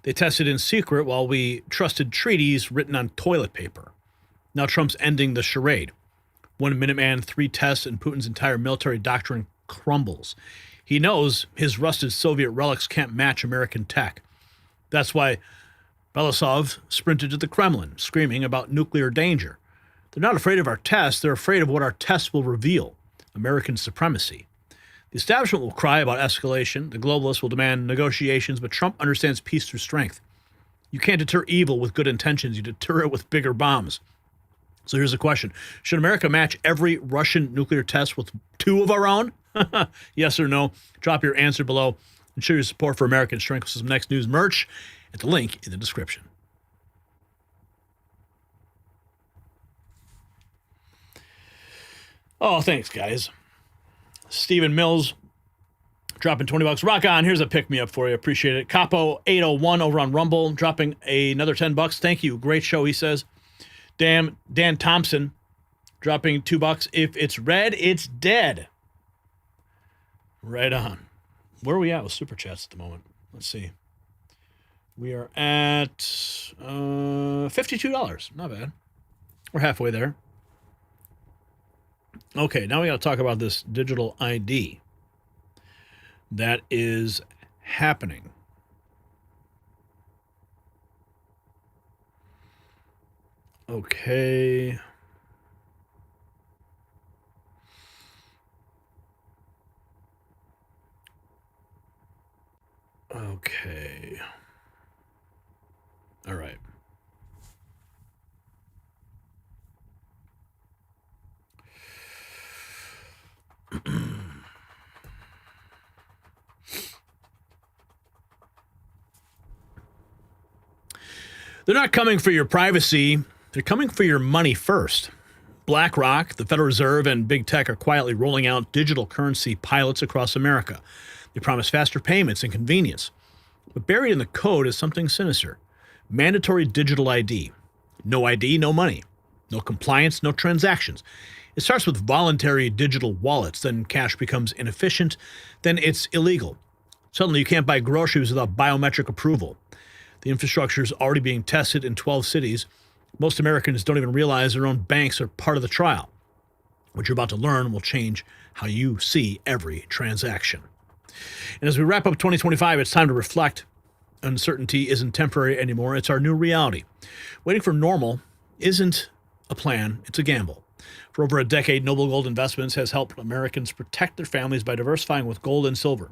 They tested in secret while we trusted treaties written on toilet paper. Now Trump's ending the charade. 1 Minuteman, 3 tests, and Putin's entire military doctrine crumbles. He knows his rusted Soviet relics can't match American tech. That's why Belousov sprinted to the Kremlin, screaming about nuclear danger. They're not afraid of our tests, they're afraid of what our tests will reveal, American supremacy. The establishment will cry about escalation, the globalists will demand negotiations, but Trump understands peace through strength. You can't deter evil with good intentions, you deter it with bigger bombs. So here's the question. Should America match every Russian nuclear test with 2 of our own? Yes or no? Drop your answer below and show your support for American strength with some Next News merch at the link in the description. Oh, thanks, guys. Stephen Mills dropping $20. Rock on. Here's a pick-me-up for you. Appreciate it. Capo801 over on Rumble dropping another $10. Thank you. Great show, he says. Dan Thompson dropping $2. If it's red, it's dead. Right on. Where are we at with Super Chats at the moment? Let's see. We are at $52. Not bad. We're halfway there. Okay, now we got to talk about this digital ID that is happening. Okay. Okay. All right. They're not coming for your privacy. They're coming for your money first. BlackRock, the Federal Reserve, and big tech are quietly rolling out digital currency pilots across America. They promise faster payments and convenience. But buried in the code is something sinister. Mandatory digital ID. No ID, no money. No compliance, no transactions. It starts with voluntary digital wallets, then cash becomes inefficient, then it's illegal. Suddenly you can't buy groceries without biometric approval. The infrastructure is already being tested in 12 cities. Most Americans don't even realize their own banks are part of the trial. What you're about to learn will change how you see every transaction. And as we wrap up 2025, it's time to reflect. Uncertainty isn't temporary anymore. It's our new reality. Waiting for normal isn't a plan. It's a gamble. For over a decade, Noble Gold Investments has helped Americans protect their families by diversifying with gold and silver.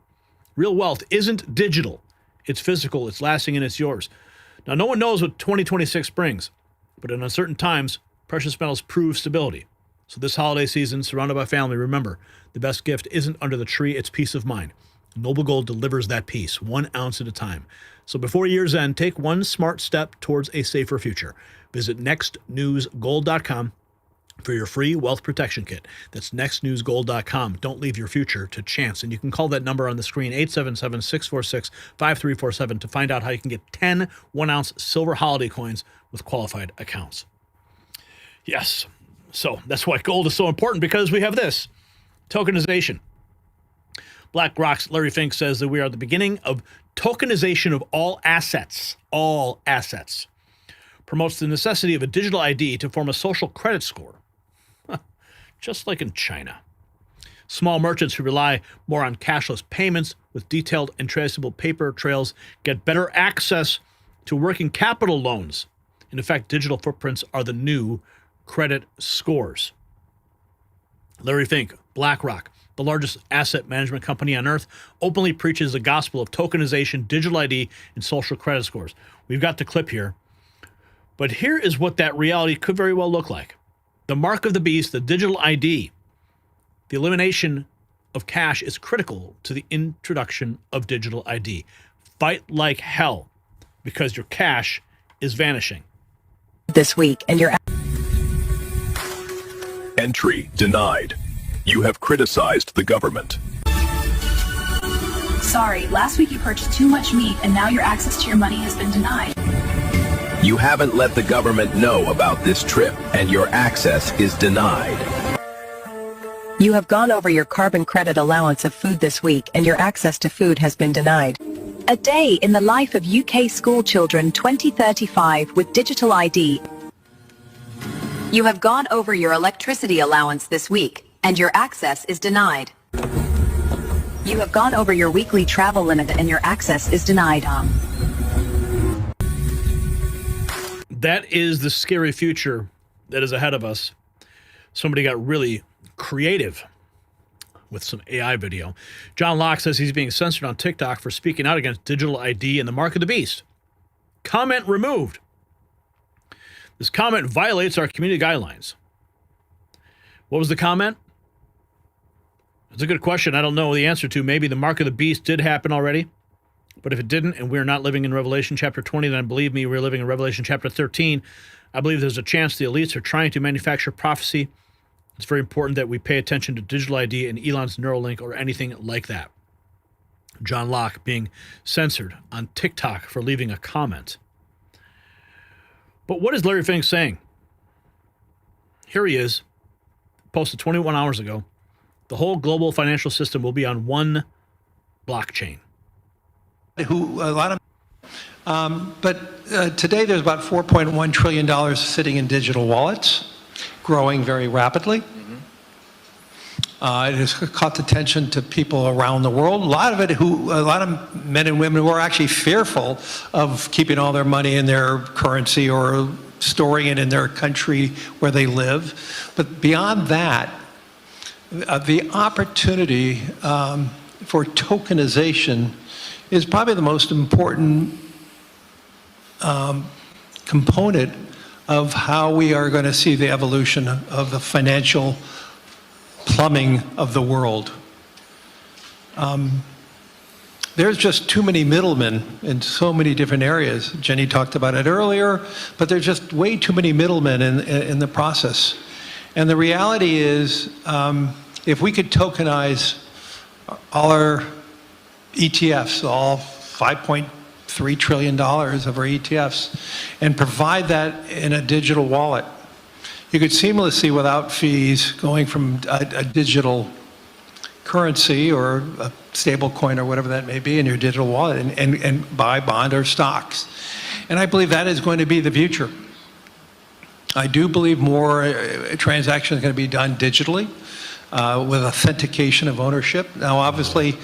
Real wealth isn't digital. It's physical, it's lasting, and it's yours. Now, no one knows what 2026 brings, but in uncertain times, precious metals prove stability. So this holiday season, surrounded by family, remember, the best gift isn't under the tree, it's peace of mind. Noble Gold delivers that peace, 1 ounce at a time. So before year's end, take one smart step towards a safer future. Visit nextnewsgold.com for your free wealth protection kit. That's nextnewsgold.com. Don't leave your future to chance. And you can call that number on the screen, 877-646-5347, to find out how you can get 10 1-ounce silver holiday coins with qualified accounts. Yes. So that's why gold is so important, because we have this tokenization. BlackRock's Larry Fink says that we are at the beginning of tokenization of all assets. All assets. Promotes the necessity of a digital ID to form a social credit score. Just like in China. Small merchants who rely more on cashless payments with detailed and traceable paper trails get better access to working capital loans. In effect, digital footprints are the new credit scores. Larry Fink, BlackRock, the largest asset management company on earth, openly preaches the gospel of tokenization, digital ID, and social credit scores. We've got the clip here. But here is what that reality could very well look like. The mark of the beast, the digital ID. The elimination of cash is critical to the introduction of digital ID. Fight like hell, because your cash is vanishing. This week, and your Entry denied. You have criticized the government. Sorry, last week you purchased too much meat and now your access to your money has been denied. You haven't let the government know about this trip, and your access is denied. You have gone over your carbon credit allowance of food this week, and your access to food has been denied. A day in the life of UK school children 2035 with digital ID. You have gone over your electricity allowance this week, and your access is denied. You have gone over your weekly travel limit, and your access is denied. That is the scary future that is ahead of us. Somebody got really creative with some AI video. John Locke says he's being censored on TikTok for speaking out against digital ID and the mark of the beast. Comment removed. This comment violates our community guidelines. What was the comment? It's a good question. I don't know the answer to. Maybe the mark of the beast did happen already. But if it didn't, and we're not living in Revelation chapter 20, then believe me, we're living in Revelation chapter 13. I believe there's a chance the elites are trying to manufacture prophecy. It's very important that we pay attention to digital ID and Elon's Neuralink or anything like that. John Locke being censored on TikTok for leaving a comment. But what is Larry Fink saying? Here he is, posted 21 hours ago. The whole global financial system will be on one blockchain. But today there's about $4.1 trillion sitting in digital wallets, growing very rapidly. It has caught attention to people around the world. A lot of men and women who are actually fearful of keeping all their money in their currency or storing it in their country where they live. But beyond that, the opportunity for tokenization is probably the most important component of how we are going to see the evolution of the financial plumbing of the world. There's just too many middlemen in so many different areas. Jenny talked about it earlier, but there's just way too many middlemen in the process. And the reality is, if we could tokenize all our ETFs, all $5.3 trillion of our ETFs, and provide that in a digital wallet, you could seamlessly, without fees, going from a digital currency or a stable coin or whatever that may be in your digital wallet and buy bond or stocks. And I believe that is going to be the future. I do believe more transactions are going to be done digitally with authentication of ownership. Now, obviously,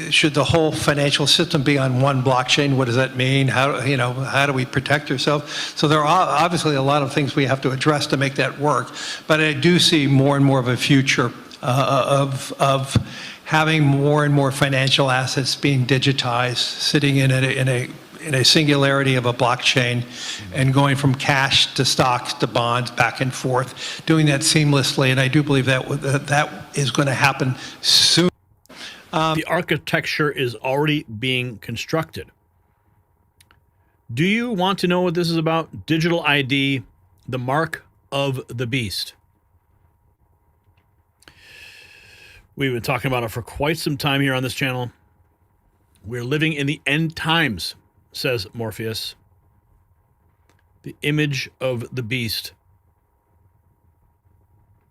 should the whole financial system be on one blockchain? What does that mean? How do we protect ourselves? So there are obviously a lot of things we have to address to make that work. But I do see more and more of a future of having more and more financial assets being digitized, sitting in a singularity of a blockchain, and going from cash to stocks to bonds back and forth, doing that seamlessly. And I do believe that is going to happen soon. The architecture is already being constructed. Do you want to know what this is about? Digital ID, the mark of the beast. We've been talking about it for quite some time here on this channel. We're living in the end times, says Morpheus. The image of the beast.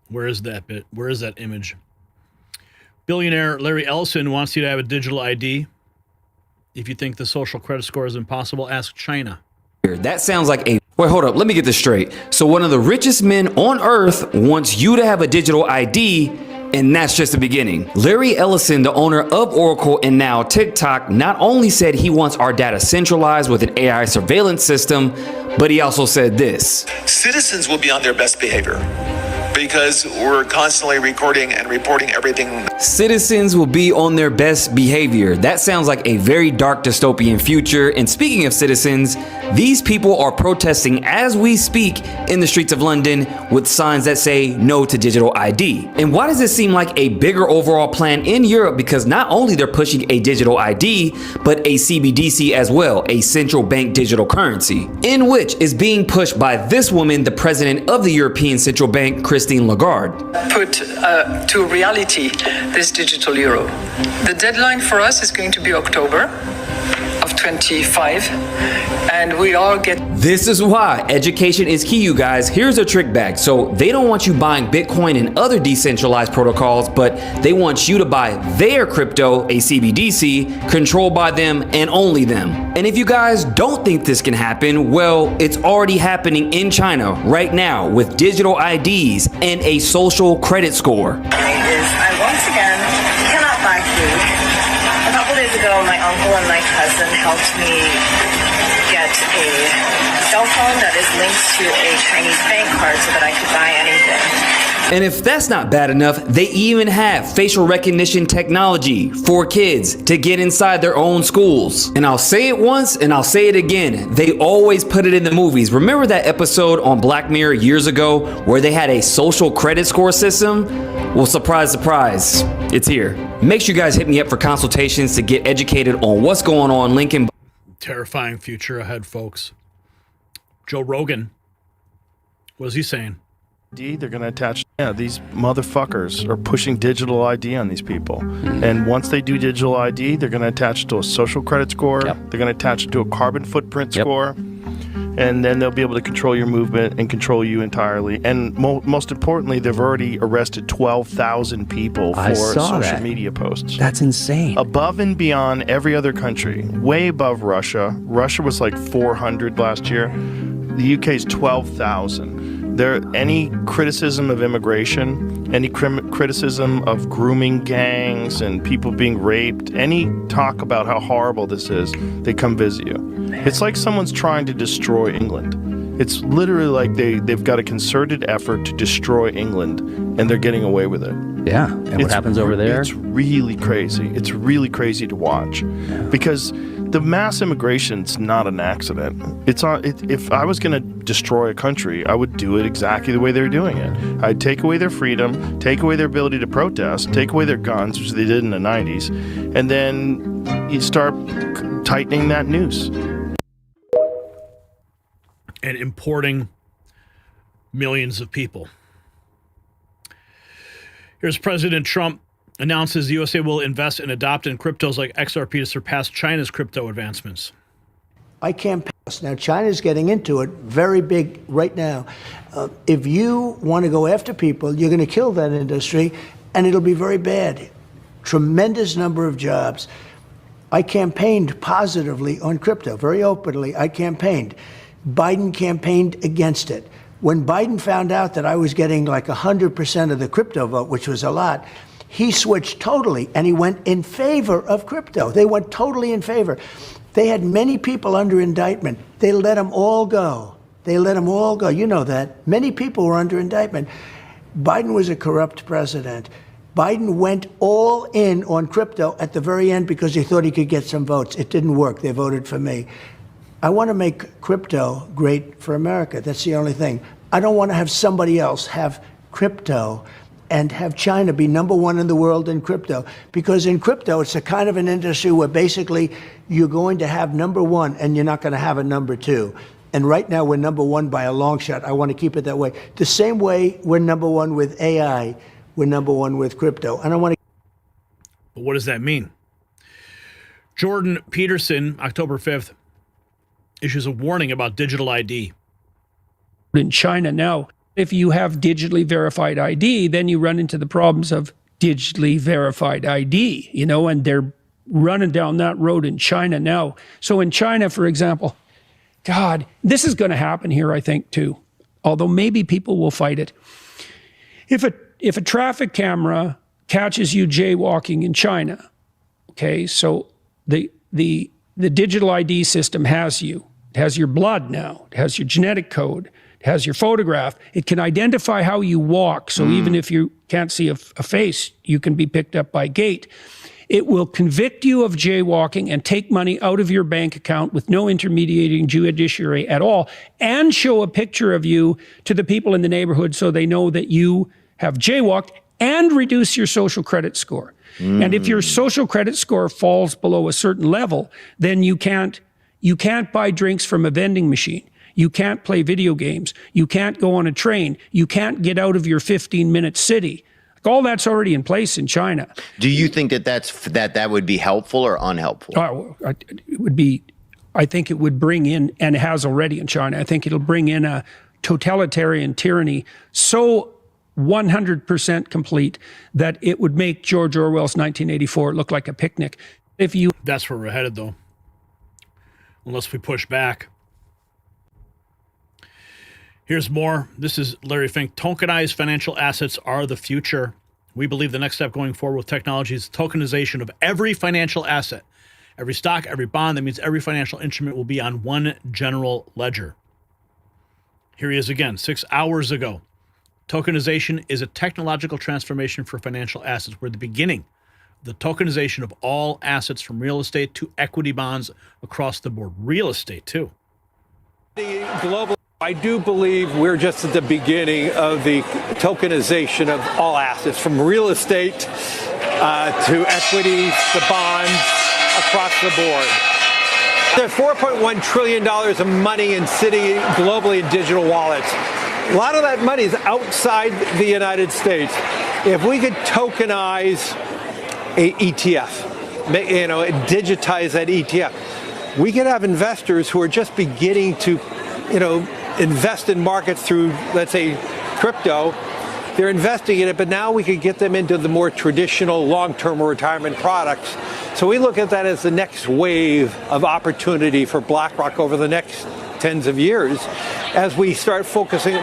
Where is that bit? Where is that image? Billionaire Larry Ellison wants you to have a digital ID. If you think the social credit score is impossible, ask China. That sounds like a... Wait, hold up. Let me get this straight. So one of the richest men on earth wants you to have a digital ID, and that's just the beginning. Larry Ellison, the owner of Oracle and now TikTok, not only said he wants our data centralized with an AI surveillance system, but he also said this. Citizens will be on their best behavior because we're constantly recording and reporting everything. Citizens will be on their best behavior. That sounds like a very dark dystopian future. And speaking of citizens, these people are protesting as we speak in the streets of London with signs that say no to digital ID. And why does this seem like a bigger overall plan in Europe? Because not only they're pushing a digital ID, but a CBDC as well, a central bank digital currency, in which is being pushed by this woman, the president of the European Central Bank, Christine Lagarde. Put to reality this digital euro. The deadline for us is going to be October of 25, and we all get... This is why education is key, you guys. Here's a trick bag. So they don't want you buying Bitcoin and other decentralized protocols, but they want you to buy their crypto, a CBDC, controlled by them and only them. And if you guys don't think this can happen, well, it's already happening in China right now with digital IDs and a social credit score. I once again cannot buy food. A couple days ago, my uncle and my cousin helped me get a cell phone that is linked to a Chinese bank card so that I could buy anything. And if that's not bad enough, they even have facial recognition technology for kids to get inside their own schools. And I'll say it once and I'll say it again. They always put it in the movies. Remember that episode on Black Mirror years ago where they had a social credit score system? Well, surprise, surprise, it's here. Make sure you guys hit me up for consultations to get educated on what's going on, Lincoln. Terrifying future ahead, folks. Joe Rogan, what is he saying? They're going to attach, these motherfuckers are pushing digital ID on these people. And once they do digital ID, they're going to attach it to a social credit score. They're going to attach it to a carbon footprint score. And then they'll be able to control your movement and control you entirely. And most importantly, they've already arrested 12,000 people for social media posts. That's insane. Above and beyond every other country, way above Russia. Russia was like 400 last year. The UK's 12,000. Any criticism of immigration, any criticism of grooming gangs and people being raped, any talk about how horrible this is, they come visit you. It's like someone's trying to destroy England. It's literally like they've got a concerted effort to destroy England, and they're getting away with it. Yeah, and what happens over there? It's really crazy. It's really crazy to watch because the mass immigration's not an accident. If I was going to destroy a country, I would do it exactly the way they're doing it. I'd take away their freedom, take away their ability to protest, take away their guns, which they did in the 90s, and then you start tightening that noose. And importing millions of people. Here's President Trump announces the USA will invest and adopt in cryptos like XRP to surpass China's crypto advancements. I can't pass. Now, China's getting into it very big right now. If you want to go after people, you're going to kill that industry, and it'll be very bad. Tremendous number of jobs. I campaigned positively on crypto, very openly. I campaigned. Biden campaigned against it. When Biden found out that I was getting like 100% of the crypto vote, which was a lot, he switched totally, and he went in favor of crypto. They went totally in favor. They had many people under indictment. They let them all go. They let them all go. You know that. Many people were under indictment. Biden was a corrupt president. Biden went all in on crypto at the very end because he thought he could get some votes. It didn't work. They voted for me. I want to make crypto great for America. That's the only thing. I don't want to have somebody else have crypto and have China be number one in the world in crypto. Because in crypto, it's a kind of an industry where basically you're going to have number one and you're not going to have a number two. And right now, we're number one by a long shot. I want to keep it that way. The same way we're number one with AI, we're number one with crypto. And I want to. But what does that mean? Jordan Peterson, October 5th, issues a warning about digital ID. In China now, if you have digitally verified ID, then you run into the problems of digitally verified ID, you know, and they're running down that road in China now. So in China, for example, God, this is going to happen here, I think, too, although maybe people will fight it. If a traffic camera catches you jaywalking in China, okay, so the digital ID system has you. It has your blood now. It has your genetic code. It has your photograph. It can identify how you walk. So even if you can't see a face, you can be picked up by gait. It will convict you of jaywalking and take money out of your bank account with no intermediating judiciary at all, and show a picture of you to the people in the neighborhood so they know that you have jaywalked, and reduce your social credit score. And if your social credit score falls below a certain level, then you can't buy drinks from a vending machine. You can't play video games. You can't go on a train. You can't get out of your 15-minute city. All that's already in place in China. Do you think that would be helpful or unhelpful? It would be, I think it would bring in, and it has already in China, I think it'll bring in a totalitarian tyranny so 100% complete that it would make George Orwell's 1984 look like a picnic. That's where we're headed, though. Unless we push back. Here's more. This is Larry Fink. Tokenized financial assets are the future. We believe the next step going forward with technology is tokenization of every financial asset. Every stock, every bond. That means every financial instrument will be on one general ledger. Here he is again, 6 hours ago. Tokenization is a technological transformation for financial assets. We're at the beginning of the tokenization of all assets, from real estate to equity bonds across the board. Real estate, too. Global. I do believe we're just at the beginning of the tokenization of all assets, from real estate to equities to bonds across the board. There's $4.1 trillion of money sitting globally in digital wallets. A lot of that money is outside the United States. If we could tokenize an ETF, digitize that ETF, we could have investors who are just beginning to, invest in markets through, let's say, crypto. They're investing in it, but now we could get them into the more traditional long-term retirement products. So we look at that as the next wave of opportunity for BlackRock over the next tens of years, as we start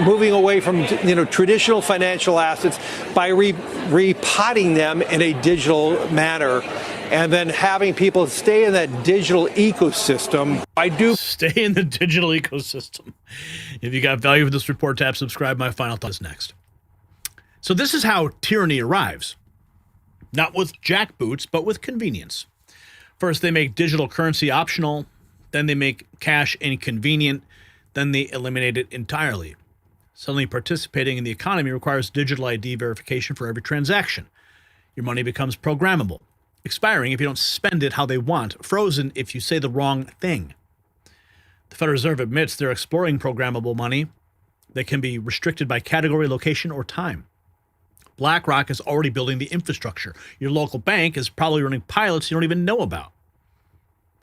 moving away from traditional financial assets by repotting them in a digital manner, and then having people stay in that digital ecosystem. Stay in the digital ecosystem. If you got value with this report, tap subscribe. My final thought is next. So this is how tyranny arrives. Not with jackboots, but with convenience. First, they make digital currency optional. Then they make cash inconvenient. Then they eliminate it entirely. Suddenly, participating in the economy requires digital ID verification for every transaction. Your money becomes programmable, expiring if you don't spend it how they want, frozen if you say the wrong thing. The Federal Reserve admits they're exploring programmable money that can be restricted by category, location, or time. BlackRock is already building the infrastructure. Your local bank is probably running pilots you don't even know about.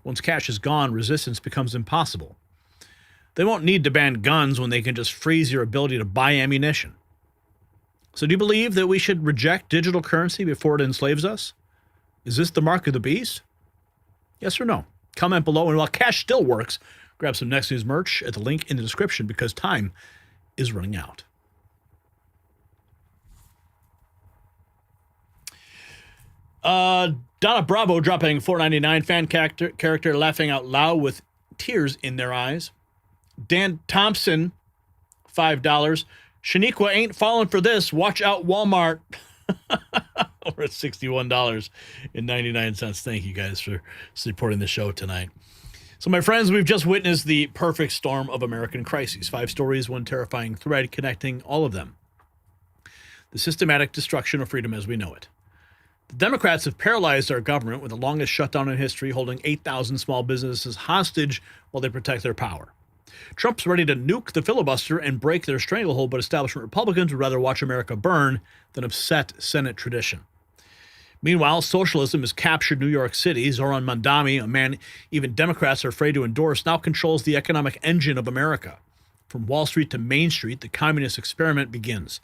Once cash is gone, resistance becomes impossible. They won't need to ban guns when they can just freeze your ability to buy ammunition. So do you believe that we should reject digital currency before it enslaves us? Is this the mark of the beast? Yes or no? Comment below, and while cash still works, grab some Next News merch at the link in the description, because time is running out. Donna Bravo dropping $4.99. Fan character laughing out loud with tears in their eyes. Dan Thompson, $5. Shaniqua ain't falling for this. Watch out, Walmart. We're at $61.99. Thank you guys for supporting the show tonight. So, my friends, we've just witnessed the perfect storm of American crises. 5 stories, one terrifying thread connecting all of them. The systematic destruction of freedom as we know it. The Democrats have paralyzed our government with the longest shutdown in history, holding 8,000 small businesses hostage while they protect their power. Trump's ready to nuke the filibuster and break their stranglehold, but establishment Republicans would rather watch America burn than upset Senate tradition. Meanwhile, socialism has captured New York City. Zoran Mandami, a man even Democrats are afraid to endorse, now controls the economic engine of America. From Wall Street to Main Street, the communist experiment begins.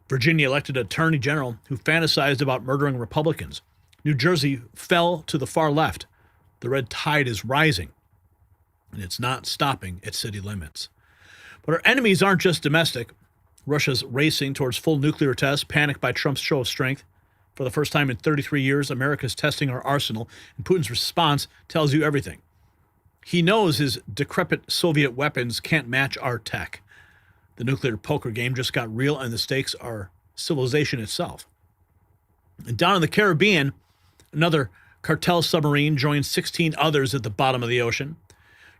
Virginia elected an attorney general who fantasized about murdering Republicans. New Jersey fell to the far left. The red tide is rising, and it's not stopping at city limits. But our enemies aren't just domestic. Russia's racing towards full nuclear tests, panicked by Trump's show of strength. For the first time in 33 years, America's testing our arsenal, and Putin's response tells you everything. He knows his decrepit Soviet weapons can't match our tech. The nuclear poker game just got real, and the stakes are civilization itself. And down in the Caribbean, another cartel submarine joins 16 others at the bottom of the ocean.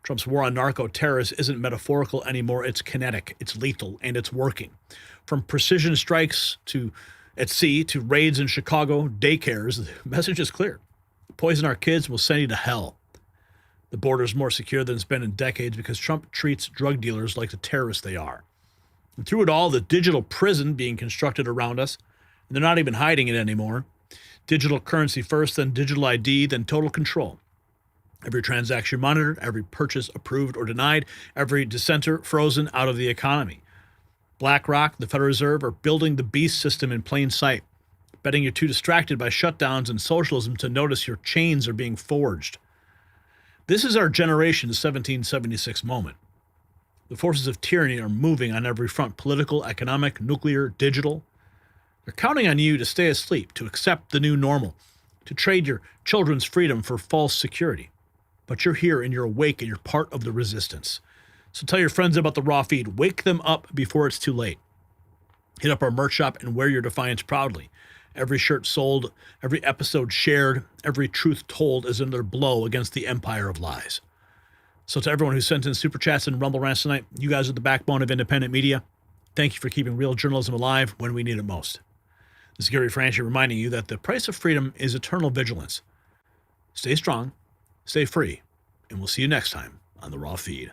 Trump's war on narco-terrorists isn't metaphorical anymore. It's kinetic, it's lethal, and it's working. From precision strikes at sea to raids in Chicago daycares, the message is clear. Poison our kids, we'll send you to hell. The border's more secure than it's been in decades because Trump treats drug dealers like the terrorists they are. And through it all, the digital prison being constructed around us, and they're not even hiding it anymore. Digital currency first, then digital ID, then total control. Every transaction monitored, every purchase approved or denied, every dissenter frozen out of the economy. BlackRock, the Federal Reserve, are building the beast system in plain sight, betting you're too distracted by shutdowns and socialism to notice your chains are being forged. This is our generation's 1776 moment. The forces of tyranny are moving on every front: political, economic, nuclear, digital. They're counting on you to stay asleep, to accept the new normal, to trade your children's freedom for false security. But you're here and you're awake and you're part of the resistance. So tell your friends about the Raw Feed. Wake them up before it's too late. Hit up our merch shop and wear your defiance proudly. Every shirt sold, every episode shared, every truth told is another blow against the empire of lies. So to everyone who sent in super chats and rumble rants tonight, you guys are the backbone of independent media. Thank you for keeping real journalism alive when we need it most. This is Gary Franchi reminding you that the price of freedom is eternal vigilance. Stay strong, stay free, and we'll see you next time on the Raw Feed.